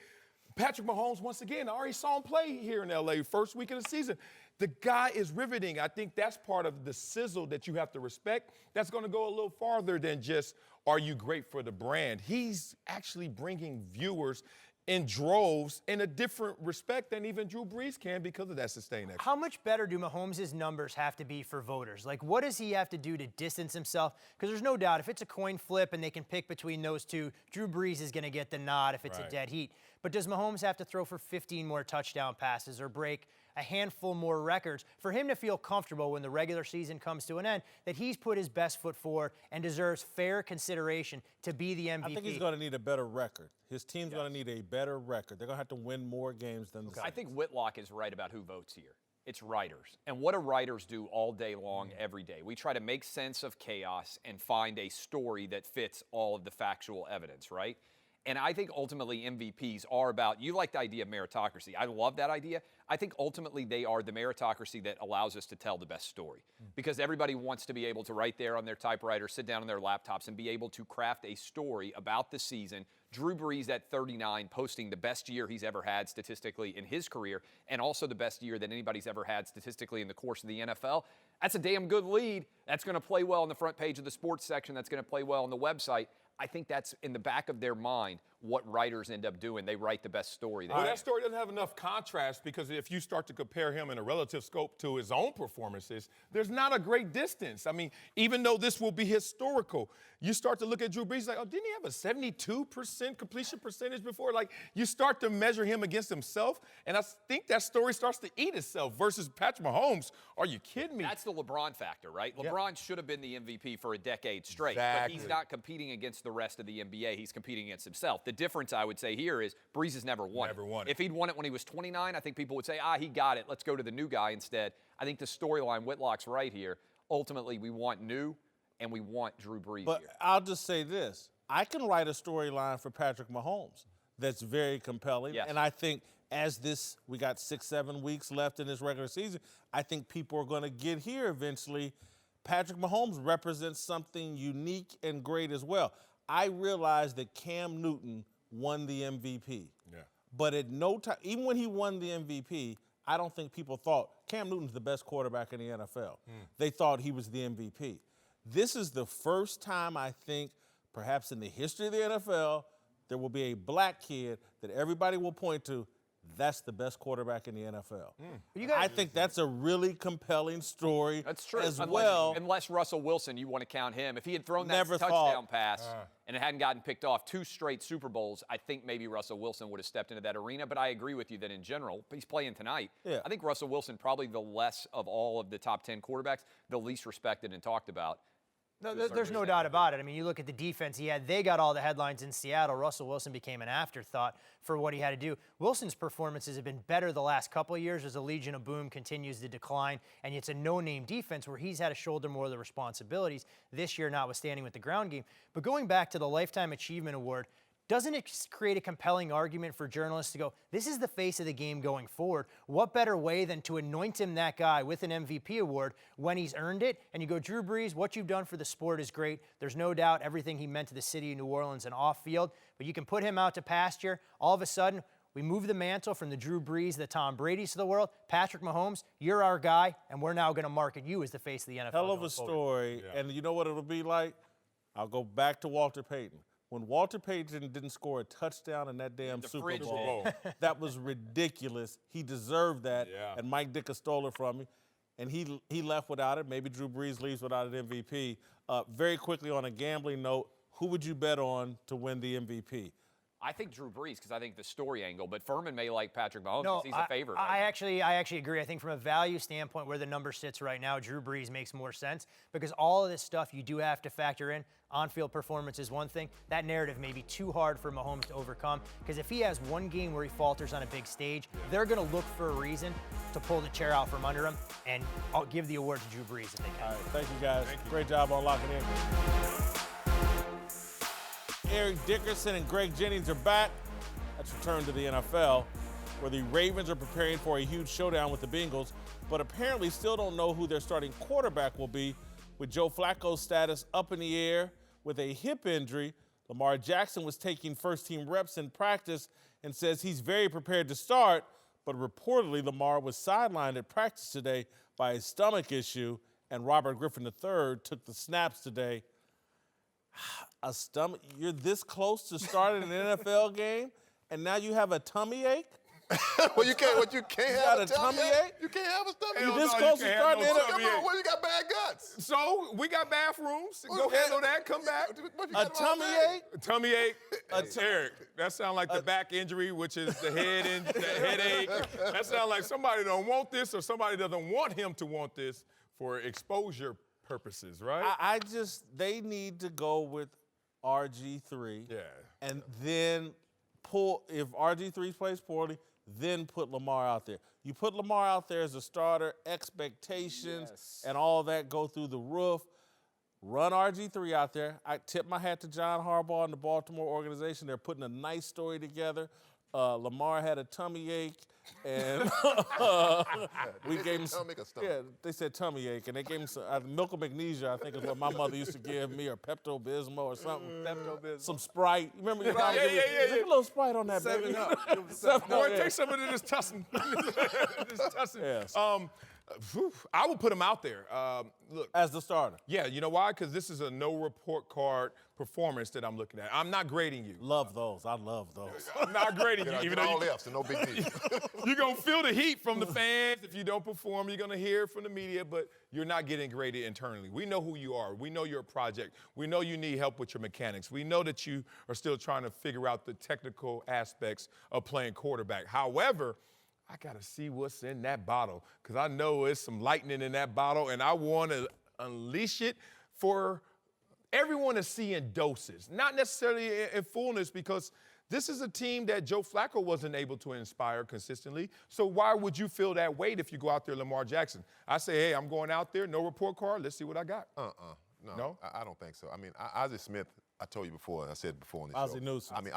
Patrick Mahomes once again. I already saw him play here in L.A. first week of the season. The guy is riveting. I think that's part of the sizzle that you have to respect. That's going to go a little farther than just, are you great for the brand? He's actually bringing viewers in droves in a different respect than even Drew Brees can because of that sustained excellence. How much better do Mahomes' numbers have to be for voters? Like, what does he have to do to distance himself? Because there's no doubt if it's a coin flip and they can pick between those two, Drew Brees is going to get the nod if it's a dead heat. But does Mahomes have to throw for 15 more touchdown passes or break a handful more records for him to feel comfortable when the regular season comes to an end that he's put his best foot forward and deserves fair consideration to be the MVP? I think he's going to need a better record. His team's going to need a better record. They're going to have to win more games than the Saints. I think Whitlock is right about who votes here. It's writers. And what do writers do all day long, every day? We try to make sense of chaos and find a story that fits all of the factual evidence, right? And I think ultimately MVPs are about, you like the idea of meritocracy. I love that idea. I think ultimately they are the meritocracy that allows us to tell the best story. Because everybody wants to be able to write there on their typewriter, sit down on their laptops, and be able to craft a story about the season. Drew Brees at 39 posting the best year he's ever had statistically in his career, and also the best year that anybody's ever had statistically in the course of the NFL. That's a damn good lead. That's going to play well on the front page of the sports section. That's going to play well on the website. I think that's in the back of their mind what writers end up doing. They write the best story. Well, that story doesn't have enough contrast because if you start to compare him in a relative scope to his own performances, there's not a great distance. I mean, even though this will be historical, you start to look at Drew Brees like, oh, didn't he have a 72% completion percentage before? Like, you start to measure him against himself, and I think that story starts to eat itself versus Patrick Mahomes. Are you kidding me? That's the LeBron factor, right? LeBron should have been the MVP for a decade straight, Exactly. but he's not competing against the rest of the NBA. He's competing against himself. The difference, I would say, here is Brees has never won it. If he'd won it when he was 29, I think people would say, he got it. Let's go to the new guy instead. I think the storyline, Whitlock's right here. Ultimately, we want new, and we want Drew Brees But here. I'll just say this. I can write a storyline for Patrick Mahomes that's very compelling. Yes. And I think we got 6-7 weeks left in this regular season, I think people are going to get here eventually. Patrick Mahomes represents something unique and great as well. I realize that Cam Newton won the MVP. Yeah. But at no time, even when he won the MVP, I don't think people thought Cam Newton's the best quarterback in the NFL. They thought he was the MVP. This is the first time, I think, perhaps in the history of the NFL, there will be a black kid that everybody will point to. That's the best quarterback in the NFL. I think that's a really compelling story. That's true. As well. Unless Russell Wilson, you want to count him. If he had thrown that Never touchdown pass and it hadn't gotten picked off 2 straight Super Bowls, I think maybe Russell Wilson would have stepped into that arena. But I agree with you that in general, he's playing tonight. Yeah. I think Russell Wilson, probably the less of all of the top 10 quarterbacks, the least respected and talked about. No, there's no doubt about it. I mean, you look at the defense he had. They got all the headlines in Seattle. Russell Wilson became an afterthought for what he had to do. Wilson's performances have been better the last couple of years as the Legion of Boom continues to decline, and it's a no-name defense where he's had to shoulder more of the responsibilities this year, notwithstanding with the ground game. But going back to the Lifetime Achievement Award, doesn't it create a compelling argument for journalists to go, this is the face of the game going forward? What better way than to anoint him that guy with an MVP award when he's earned it? And you go, Drew Brees, what you've done for the sport is great. There's no doubt everything he meant to the city of New Orleans and off field, but you can put him out to pasture. All of a sudden, we move the mantle from the Drew Brees, the Tom Brady's of the world. Patrick Mahomes, you're our guy, and we're now going to market you as the face of the NFL. Hell of a story, and you know what it'll be like? I'll go back to Walter Payton. When Walter Payton didn't score a touchdown in that damn Super Bowl, that was ridiculous. He deserved that, and Mike Ditka stole it from me, and he left without it. Maybe Drew Brees leaves without an MVP. Very quickly on a gambling note, who would you bet on to win the MVP? I think Drew Brees because I think the story angle, but Furman may like Patrick Mahomes because he's a favorite. I actually agree. I think from a value standpoint, where the number sits right now, Drew Brees makes more sense because all of this stuff you do have to factor in. On-field performance is one thing. That narrative may be too hard for Mahomes to overcome because if he has one game where he falters on a big stage, they're going to look for a reason to pull the chair out from under him, and I'll give the award to Drew Brees if they can. All right, thank you guys. Great job on locking in. Eric Dickerson and Greg Jennings are back. Let's return to the NFL, where the Ravens are preparing for a huge showdown with the Bengals, but apparently still don't know who their starting quarterback will be, with Joe Flacco's status up in the air with a hip injury. Lamar Jackson was taking first-team reps in practice and says he's very prepared to start, but reportedly Lamar was sidelined at practice today by a stomach issue, and Robert Griffin III took the snaps today. A stomach? You're this close to starting an NFL game, and now you have a tummy ache? Well, you can't have a tummy ache? You can't have a stomach ache? You're this close to starting an NFL game? Well, you got bad guts. So we got bathrooms. Go handle that. Come back. A tummy ache? A tummy ache. Eric, that sounds like the back injury, which is the headache. That sounds like somebody don't want this or somebody doesn't want him to want this for exposure purposes, right? They need to go with RG3. Yeah. And then if RG3 plays poorly, then put Lamar out there. You put Lamar out there as a starter, expectations and all that go through the roof. Run RG3 out there. I tip my hat to John Harbaugh and the Baltimore organization. They're putting a nice story together. Lamar had a tummy ache, and we gave him some. Yeah, they said tummy ache, and they gave him some milk of magnesia. I think is what my mother used to give me, or Pepto-Bismol or something. Pepto-Bismol. Some Sprite. Remember your mom? Yeah. Take a little Sprite on that, baby. 7 Up. Take some of this tussin. Yes. I will put him out there. Look, as the starter. Yeah, you know why? Because this is a no report card performance that I'm looking at. I'm not grading you. Love those. I love those. I'm not grading you. Even though all F's and no big deal. You're going to feel the heat from the fans. If you don't perform, you're going to hear it from the media, but you're not getting graded internally. We know who you are. We know you're a project. We know you need help with your mechanics. We know that you are still trying to figure out the technical aspects of playing quarterback. However, I got to see what's in that bottle because I know there's some lightning in that bottle, and I want to unleash it for everyone to see in doses, not necessarily in fullness, because this is a team that Joe Flacco wasn't able to inspire consistently. So why would you feel that weight if you go out there, Lamar Jackson? I say, hey, I'm going out there, no report card. Let's see what I got. No? I don't think so. I mean, Ozzie Smith, I told you before, I said before on the Ozzie show. Newsome. I mean,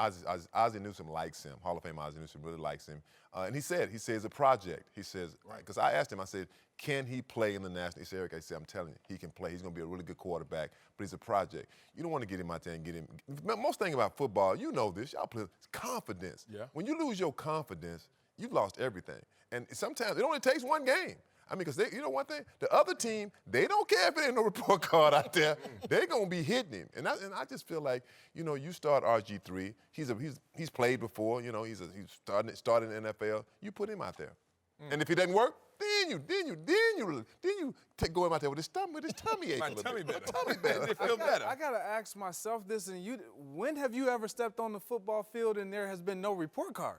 Ozzie Newsome likes him. Hall of Fame Ozzie Newsome really likes him. And he says it's a project. He says, because I asked him, I said, can he play in the national? He said, Eric, I said, I'm telling you, he can play. He's going to be a really good quarterback, but he's a project. You don't want to get him out there and get him. Most thing about football, you know this, y'all play, it's confidence. Yeah. When you lose your confidence, you've lost everything. And sometimes it only takes one game. I mean, because you know one thing? The other team, they don't care if it ain't no report card out there. They're going to be hitting him. And I just feel like, you know, you start RG3. He's played before. You know, he's started in the NFL. You put him out there. And if it doesn't work, then you go him out there with his tummy ache. My tummy better. It feel better. I gotta ask myself this, and when have you ever stepped on the football field and there has been no report card?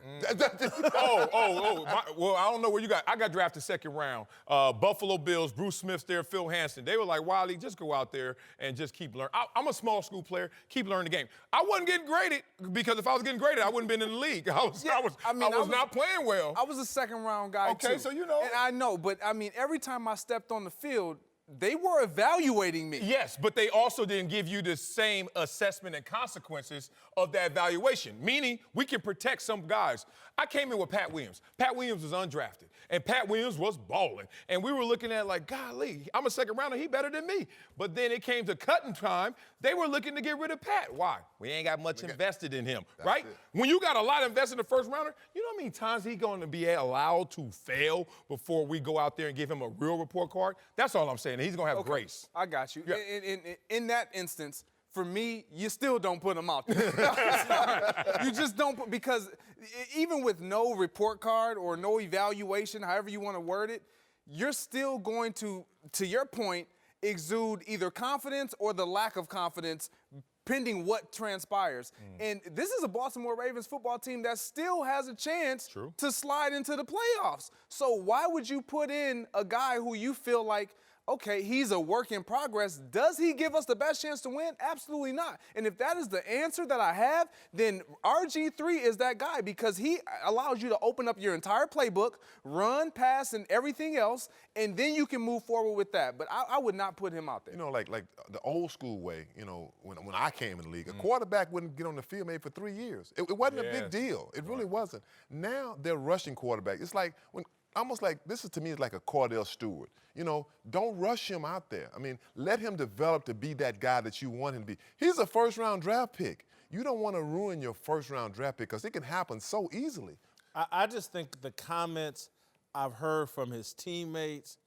Well, I don't know where you got. I got drafted second round. Buffalo Bills, Bruce Smith's there, Phil Hansen. They were like, Wiley, just go out there and just keep learning. I'm a small school player. Keep learning the game. I wasn't getting graded because if I was getting graded, I wouldn't have been in the league. I was not playing well. I was a second round guy too. Okay, so you know. And I know, but I mean, every time I stepped on the field, they were evaluating me. Yes, but they also didn't give you the same assessment and consequences of that evaluation, meaning we can protect some guys. I came in with Pat Williams. Pat Williams was undrafted, and Pat Williams was balling. And we were looking at like, golly, I'm a second rounder, he better than me. But then it came to cutting time, they were looking to get rid of Pat. Why? We ain't got much invested in him, right? When you got a lot invested in the first rounder, you know how many times he's going to be allowed to fail before we go out there and give him a real report card? That's all I'm saying. He's going to have grace. I got you. Yeah. In that instance, for me, you still don't put him out there. You just don't put, because even with no report card or no evaluation, however you want to word it, you're still going to your point, exude either confidence or the lack of confidence pending what transpires. And this is a Baltimore Ravens football team that still has a chance to slide into the playoffs. So why would you put in a guy who you feel like, okay, he's a work in progress. Does he give us the best chance to win? Absolutely not. And if that is the answer that I have, then RG3 is that guy because he allows you to open up your entire playbook, run, pass, and everything else, and then you can move forward with that. But I would not put him out there. You know, like the old school way, you know, when I came in the league, a quarterback wouldn't get on the field maybe for 3 years. It wasn't a big deal. It really wasn't. Now they're rushing quarterback. It's like almost like this is to me is like a Cordell Stewart. You know, don't rush him out there. I mean, let him develop to be that guy that you want him to be. He's a first-round draft pick. You don't want to ruin your first-round draft pick because it can happen so easily. I just think the comments I've heard from his teammates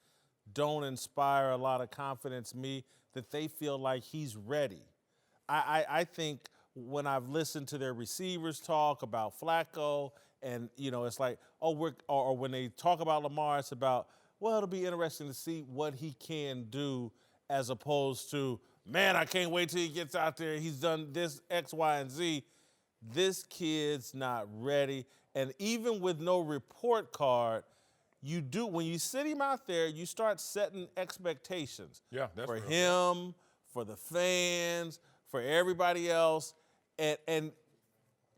don't inspire a lot of confidence in me that they feel like he's ready. I think when I've listened to their receivers talk about Flacco, and, you know, it's like, or when they talk about Lamar, it's about, well, it'll be interesting to see what he can do as opposed to, man, I can't wait till he gets out there. He's done this, X, Y, and Z. This kid's not ready. And even with no report card, when you sit him out there, you start setting expectations for him, for the fans, for everybody else, and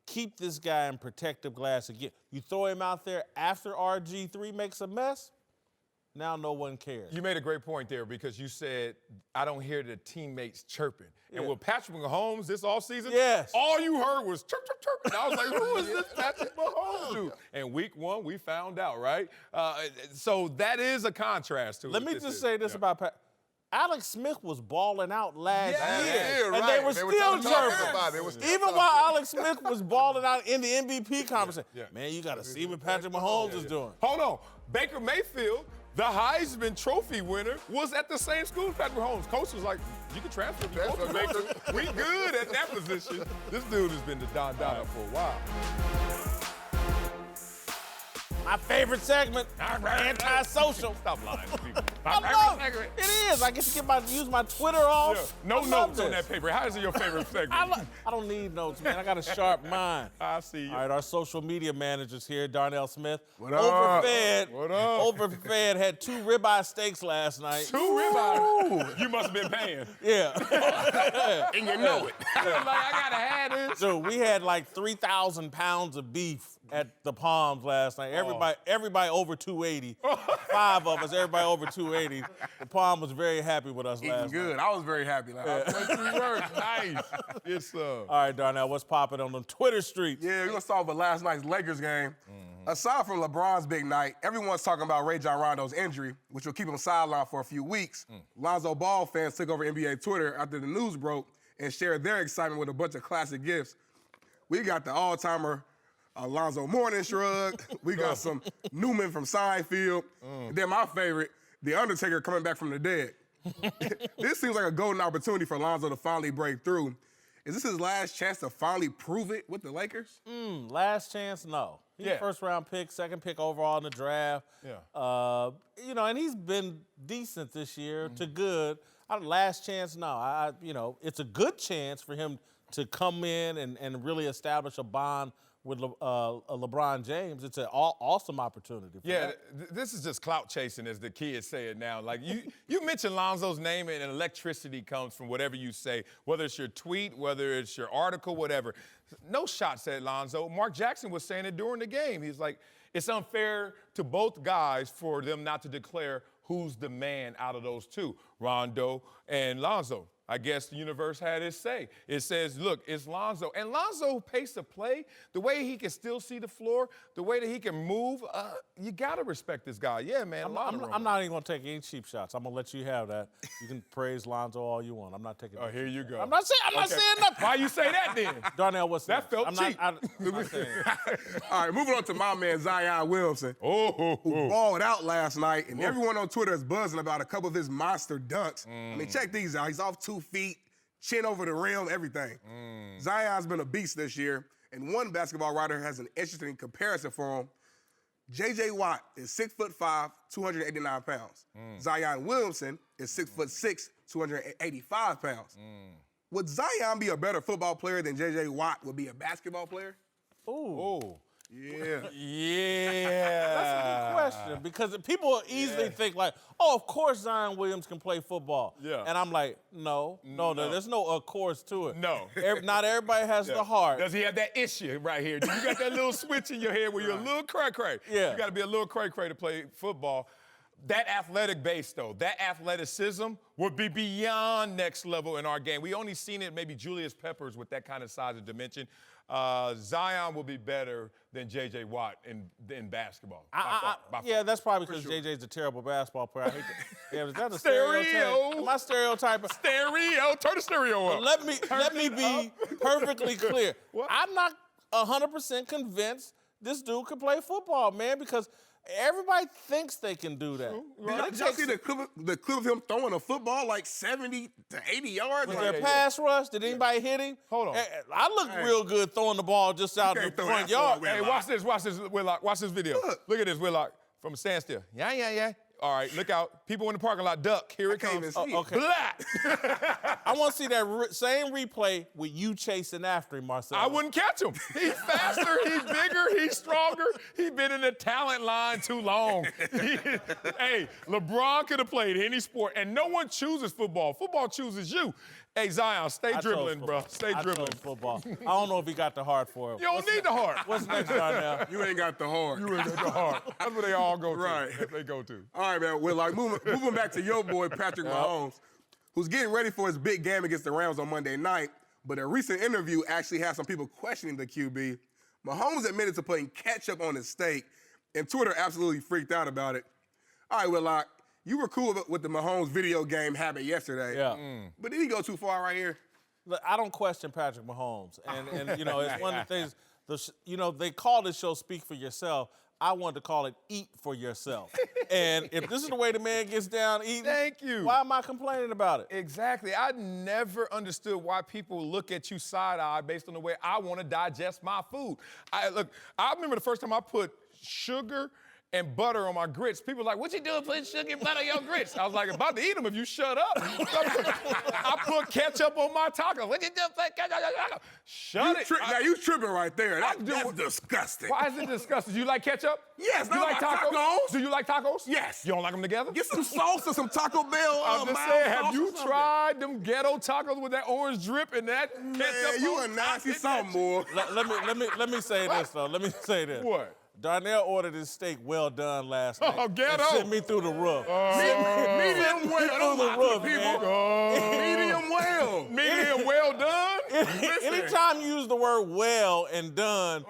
keep this guy in protective glass again. You throw him out there after RG3 makes a mess, now no one cares. You made a great point there because you said, I don't hear the teammates chirping. And with Patrick Mahomes this offseason, all you heard was chirp, chirp, chirp. And I was like, who is this Patrick Mahomes dude? And week one, we found out, right? So that is a contrast to it. Let me just say this about Pat. Alex Smith was balling out last year, and right. they were still chirping. Even while Alex Smith was balling out in the MVP conversation. Man, you got to see what Patrick Mahomes is doing. Hold on. Baker Mayfield, the Heisman Trophy winner, was at the same school as Patrick Mahomes. Coach was like, you can transfer Baker. We good at that position. This dude has been the Don Dada for a while. My favorite segment, anti-social. Stop lying to people. I love it. It is. I get to use my Twitter off. No notes on that paper. How is it your favorite segment? I don't need notes, man. I got a sharp mind. I see you. All right, our social media manager's here, Darnell Smith. What up? Overfed had 2 ribeye steaks last night. 2 ribeye? You must have been paying. Yeah. And you know it. Like, I got to have this. So we had like 3,000 pounds of beef at the Palms last night. Everybody over 280. 5 of us, everybody over 280. The Palm was very happy with us last good. night. I was very happy. Nice. Yes, sir. All right, Darnell, what's popping on the Twitter streets? Yeah, we're going to start with last night's Lakers game. Aside from LeBron's big night, everyone's talking about Rajon Rondo's injury, which will keep him sidelined for a few weeks. Lonzo Ball fans took over NBA Twitter after the news broke and shared their excitement with a bunch of classic gifts. We got the all-timer Alonzo Mourning shrug. We got some Newman from Seinfeld. And then my favorite, The Undertaker coming back from the dead. This seems like a golden opportunity for Alonzo to finally break through. Is this his last chance to finally prove it with the Lakers? Last chance, no. He's a first-round pick, second pick overall in the draft. You know, and he's been decent this year to good. Last chance, no. You know, it's a good chance for him to come in and really establish a bond with LeBron James. It's an awesome opportunity for that. This is just clout chasing, as the kids say it now. Like, you mention Lonzo's name and electricity comes from whatever you say, whether it's your tweet, whether it's your article, whatever. No shots at Lonzo. Mark Jackson was saying it during the game. He's like, it's unfair to both guys for them not to declare who's the man out of those two, Rondo and Lonzo. I guess the universe had its say. It says, look, it's Lonzo. And Lonzo pace of play, the way he can still see the floor, the way that he can move, you got to respect this guy. Yeah, man. I'm not even going to take any cheap shots. I'm going to let you have that. You can praise Lonzo all you want. I'm not taking Oh, here you go. I'm not saying nothing. Why you say that then? Darnell, what's That felt cheap. I'm not saying All right, moving on to my man Zion Williamson, who balled out last night, and everyone on Twitter is buzzing about a couple of his monster dunks. I mean, check these out. He's off 2 feet, chin over the rim, everything. Zion's been a beast this year, and one basketball writer has an interesting comparison for him. J.J. Watt is 6'5", 289 pounds. Zion Williamson is 6'6", 285 pounds. Would Zion be a better football player than J.J. Watt would be a basketball player? Ooh. Yeah. Yeah. That's a good question because people easily think like, oh, of course Zion Williams can play football. Yeah. And I'm like, no, there's no of course to it. No. Not everybody has the heart. Does he have that issue right here? You got that little switch in your head where you're a little cray-cray. Yeah. You got to be a little cray-cray to play football. That athletic base, though, that athleticism would be beyond next level in our game. We only seen it maybe Julius Peppers with that kind of size and dimension. Zion will be better than J.J. Watt in basketball. By far. Yeah, that's probably because J.J.'s a terrible basketball player. I hate to, is that a Stereo. stereotype? Am I stereotyping? Stereo. Turn the stereo up. Let me be perfectly clear. I'm not 100% convinced this dude can play football, man, because everybody thinks they can do that. Did y'all see the clip of him throwing a football like 70 to 80 yards? Was there a pass rush? Did anybody hit him? Hold on. I look real good throwing the ball just out in the front yard. Hey, watch this, Whitlock. Watch this video. Look at this, Whitlock, from a standstill. Yeah. All right, look out. People in the parking lot, duck. Here it comes. Okay. Black. I want to see that same replay with you chasing after him, Marcel. I wouldn't catch him. He's faster, he's bigger, he's stronger. He's been in the talent line too long. Hey, LeBron could have played any sport, and no one chooses football. Football chooses you. Hey, Zion, stay dribbling, bro. Stay dribbling. Football. I don't know if he got the heart for it. You don't need the heart. What's next, Darnell? You ain't got the heart. You ain't got the heart. That's what they all go to. Right. They go to. All right, man. Well, like moving back to your boy Patrick Mahomes, who's getting ready for his big game against the Rams on Monday night. But a recent interview actually had some people questioning the QB. Mahomes admitted to putting ketchup on his steak, and Twitter absolutely freaked out about it. All right, Whitlock, you were cool with the Mahomes video game habit yesterday. Yeah. But did he go too far right here? Look, I don't question Patrick Mahomes. And you know, it's one of the things, they call this show Speak for Yourself. I wanted to call it Eat for Yourself. And if this is the way the man gets down eating, thank you. Why am I complaining about it? Exactly. I never understood why people look at you side-eye based on the way I want to digest my food. I remember the first time I put sugar and butter on my grits. People were like, what you doing putting sugar and butter on your grits? I was like, about to eat them if you shut up. I put ketchup on my tacos. What you doing putting ketchup on your tacos? Shut it. Now you tripping right there. That's disgusting. Why is it disgusting? Do you like ketchup? Yes. You like tacos? Do you like tacos? Yes. You don't like them together? Get some salsa, some Taco Bell. I'm just saying, have you tried them ghetto tacos with that orange drip and that ketchup? You a nasty something, boy. Let me say this, though. Let me say this. What? Darnell ordered his steak well done last night. Oh, ghetto. And sent me through the roof. Medium well. Through the roof, man. Medium well. Medium well done? Anytime you use the word well and done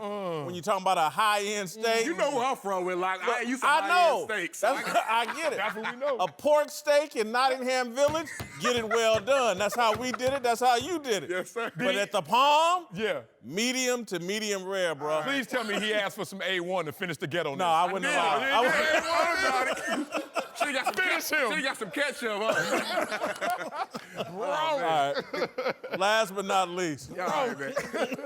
when you're talking about a high-end steak. You know where I'm from with I used to know. high-end steaks. I get it. That's what we know. A pork steak in Nottingham Village, get it well done. That's how we did it. That's how you did it. Yes, sir. But at the Palm, Yeah. medium to medium rare, bro. Please tell me he asked for some A1 to finish the ghetto. No, I wouldn't allow it. Should've got some ketchup, huh? All right. Last but not least. All right, man.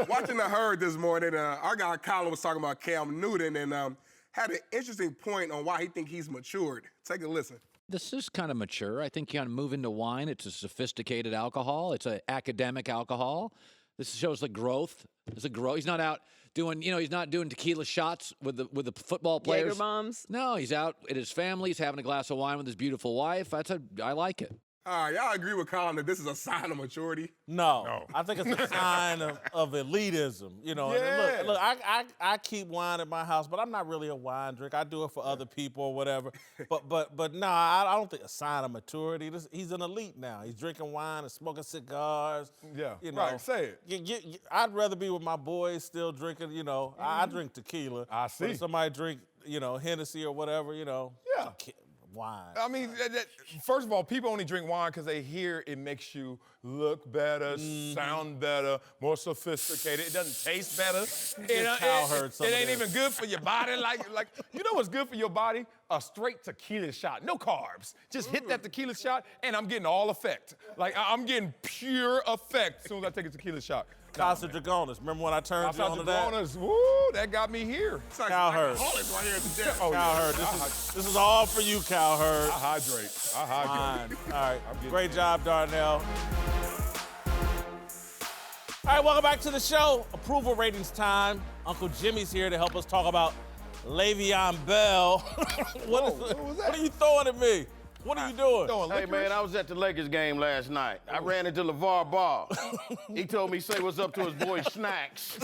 Watching the Herd this morning, our guy Colin was talking about Cam Newton and had an interesting point on why he think he's matured. Take a listen. This is kind of mature. I think you kind of move into wine. It's a sophisticated alcohol. It's an academic alcohol. This shows the growth. There's a growth. He's not out doing, he's not doing tequila shots with the football players. Jaeger bombs? No, he's out at his family. He's having a glass of wine with his beautiful wife. I like it. All right, y'all agree with Colin that this is a sign of maturity? No. I think it's a sign of elitism. You know, and look, I keep wine at my house, but I'm not really a wine drinker. I do it for other people or whatever. But no, I don't think a sign of maturity. He's an elite now. He's drinking wine and smoking cigars. Yeah, you know. right, say it. I'd rather be with my boys still drinking, you know. I drink tequila. I see. But if somebody drink, you know, Hennessy or whatever, you know. Yeah. Wine. I mean, first of all, people only drink wine because they hear it makes you look better, sound better, more sophisticated. It doesn't taste better. It ain't even good for your body. Like, you know what's good for your body? A straight tequila shot, no carbs. Just hit that tequila shot, and I'm getting all effect. Like, I'm getting pure effect as soon as I take a tequila shot. Casa Dragonis. Remember when I turned you on to that? Dragonis, woo, that got me here. Cowherd. Right here at the desk. Cowherd, this is all for you, Cowherd. I hydrate. Fine. All right, great job, Darnell. All right, welcome back to the show. Approval ratings time. Uncle Jimmy's here to help us talk about Le'Veon Bell. What are you throwing at me? What are you doing? Hey, man, I was at the Lakers game last night. I ran into LeVar Ball. He told me say what's up to his boy Snacks.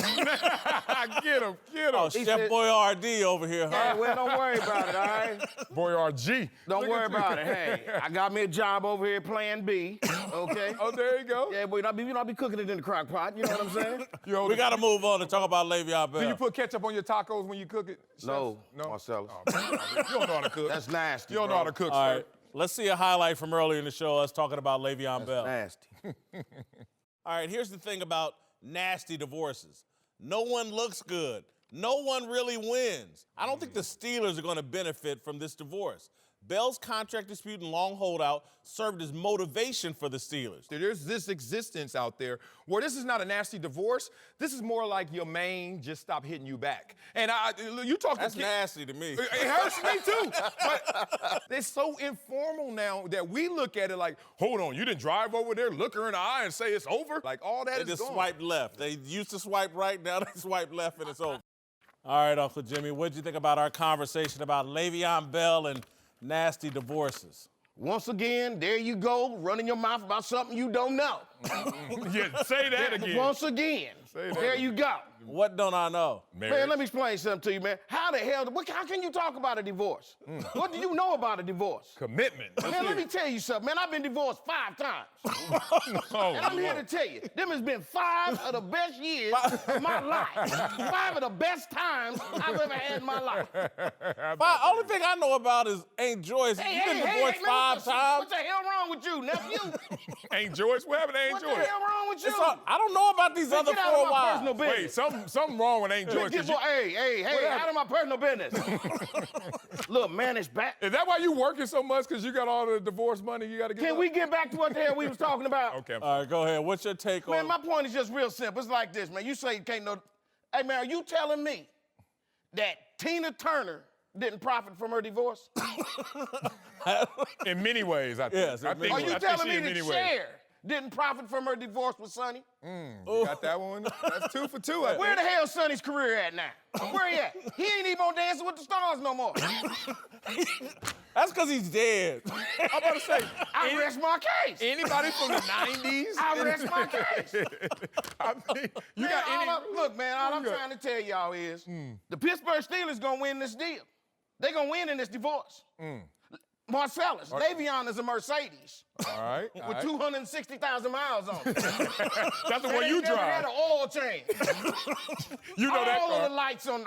Get him. Oh, Chef Boyardee over here, huh? Hey, well, don't worry about it, all right? Boyardee. Don't worry about it. Hey, I got me a job over here, Plan B, okay? Oh, there you go. Yeah, but you not be cooking it in the crock pot, you know what I'm saying? We got to move on and talk about Le'Veon Bell. Do you put ketchup on your tacos when you cook it? No, Marcellus. Oh, you don't know how to cook. That's nasty, You don't know how to cook, All sir. right, let's see a highlight from earlier in the show, us talking about Le'Veon Bell. Nasty. All right, here's the thing about nasty divorces. No one looks good. No one really wins. I don't think the Steelers are going to benefit from this divorce. Bell's contract dispute and long holdout served as motivation for the Steelers. There's this existence out there where this is not a nasty divorce. This is more like your main just stop hitting you back. And you talk. That's nasty to me. It hurts me too. But it's so informal now that we look at it like, hold on, you didn't drive over there, look her in the eye, and say it's over. Like all that They is just gone. swipe left. They used to swipe right, now they swipe left and it's over. All right, Uncle Jimmy, what'd you think about our conversation about Le'Veon Bell and nasty divorces? Once again, there you go, running your mouth about something you don't know. Yeah, say that again. Once again, there you go. What don't I know? Man, let me explain something to you, man. How the hell, how can you talk about a divorce? What do you know about a divorce? Commitment. Man, let me tell you something, man. I've been divorced 5 times. And I'm here to tell you, them has been 5 of the best years of my life. 5 of the best times I've ever had in my life. Only thing I know about is Aunt Joyce. You've been divorced 5 times. What the hell wrong with you, nephew? Aunt Joyce? What happened to Aunt Joyce? What the hell wrong with you? I don't know about these other Get out of 4 my wives. personal business. Wait, something wrong with Aunt Joyce. Hey, out of my personal business. Look, man, it's back. Is that why you working so much? Because you got all the divorce money you got to get? Can we get back to what the hell we was talking about? Okay. All right, go ahead. What's your take Man, on my point is just real simple. It's like this, man. You say you can't know. Hey, man, are you telling me that Tina Turner didn't profit from her divorce? In many ways, I think. Yes, I think Are you I think telling she me in that many ways. Cher didn't profit from her divorce with Sonny? You got that one? That's 2 for 2. Where the hell Sonny's career at now? Where he at? He ain't even on Dancing with the Stars no more. That's because he's dead. I'm about to say, I rest my case. anybody from the 90s? I rest my case. I mean, you Man, got any? look, man, all I'm trying to tell y'all is the Pittsburgh Steelers gonna win this deal. They gonna win in this divorce. Marcellus, Le'Veon is a Mercedes All right. with 260,000 miles on it. That's the one you Never drive. had an oil change. You know that All of car. the lights on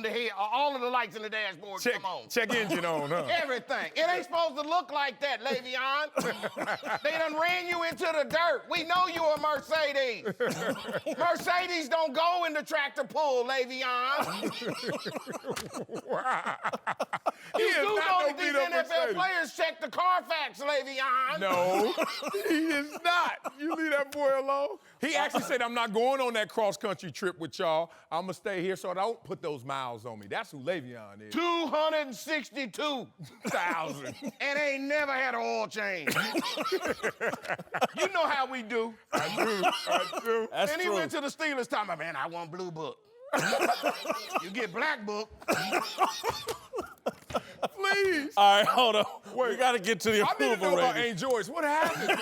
the head, all of the lights in the dashboard come on. Check engine on, huh? Everything. It ain't supposed to look like that, Le'Veon. They done ran you into the dirt. We know you a Mercedes. Mercedes don't go in the tractor pull, Le'Veon. He You is do not know gonna that beat these up NFL Mercedes. players check the Carfax, Le'Veon. No, he is not. You leave that boy alone. He actually said, I'm not going on that cross-country trip with y'all. I'm going to stay here so I don't put those miles on me. That's who Le'Veon is. 262,000. And ain't never had an oil change. You know how we do. I do. That's And he true. went to the Steelers talking about, man, I want Blue Book. You get Black Book. Please. All right, hold on. We got to get to the I need to approval know about rating. Aunt Joyce. What happened, man?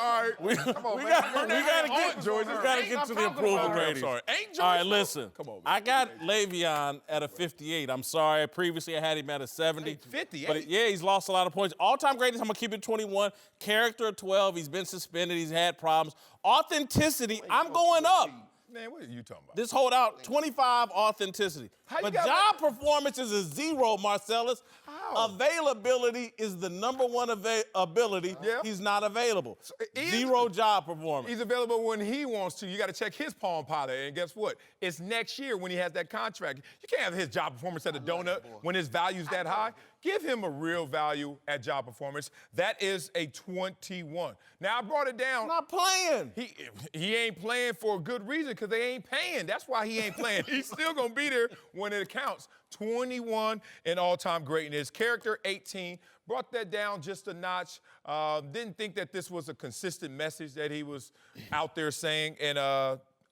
All right. Come on, We man. got to Aunt Joyce. get to the approval I'm rating. sorry. Aunt Joyce. All right, listen. Come on, man. I got Le'Veon at a 58. I'm sorry. Previously, I had him at a 70. 58? But yeah, he's lost a lot of points. All-time greatness, I'm going to keep it 21. Character, 12. He's been suspended. He's had problems. Authenticity, I'm going up. Man, what are you talking about? This holdout, 25 authenticity. How you But got job performance is a 0, Marcellus. How? Availability is the number one ability. Yeah. He's not available. he is- 0 job performance. He's available when he wants to. You got to check his Palm Pilot. And guess what? It's next year when he has that contract. You can't have his job performance at a donut when his value's that high. Give him a real value at job performance. That is a 21. Now, I brought it down. Not playing. He ain't playing for a good reason because they ain't paying. That's why he ain't playing. He's still going to be there when it counts. 21 in all-time greatness. Character, 18. Brought that down just a notch. Didn't think that this was a consistent message that he was out there saying. And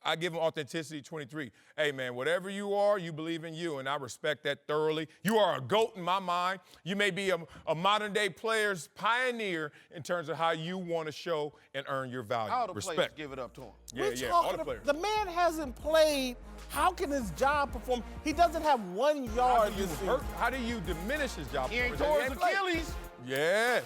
I give him authenticity, 23. Hey, man, whatever you are, you believe in you, and I respect that thoroughly. You are a GOAT in my mind. You may be a modern-day player's pioneer in terms of how you want to show and earn your value. All the players Respect. give it up to him. Yeah, all the players. The man hasn't played. How can his job perform? He doesn't have 1 yard this season. How do you diminish his job? He ain't performance? tore his He ain't played. Achilles. Yeah.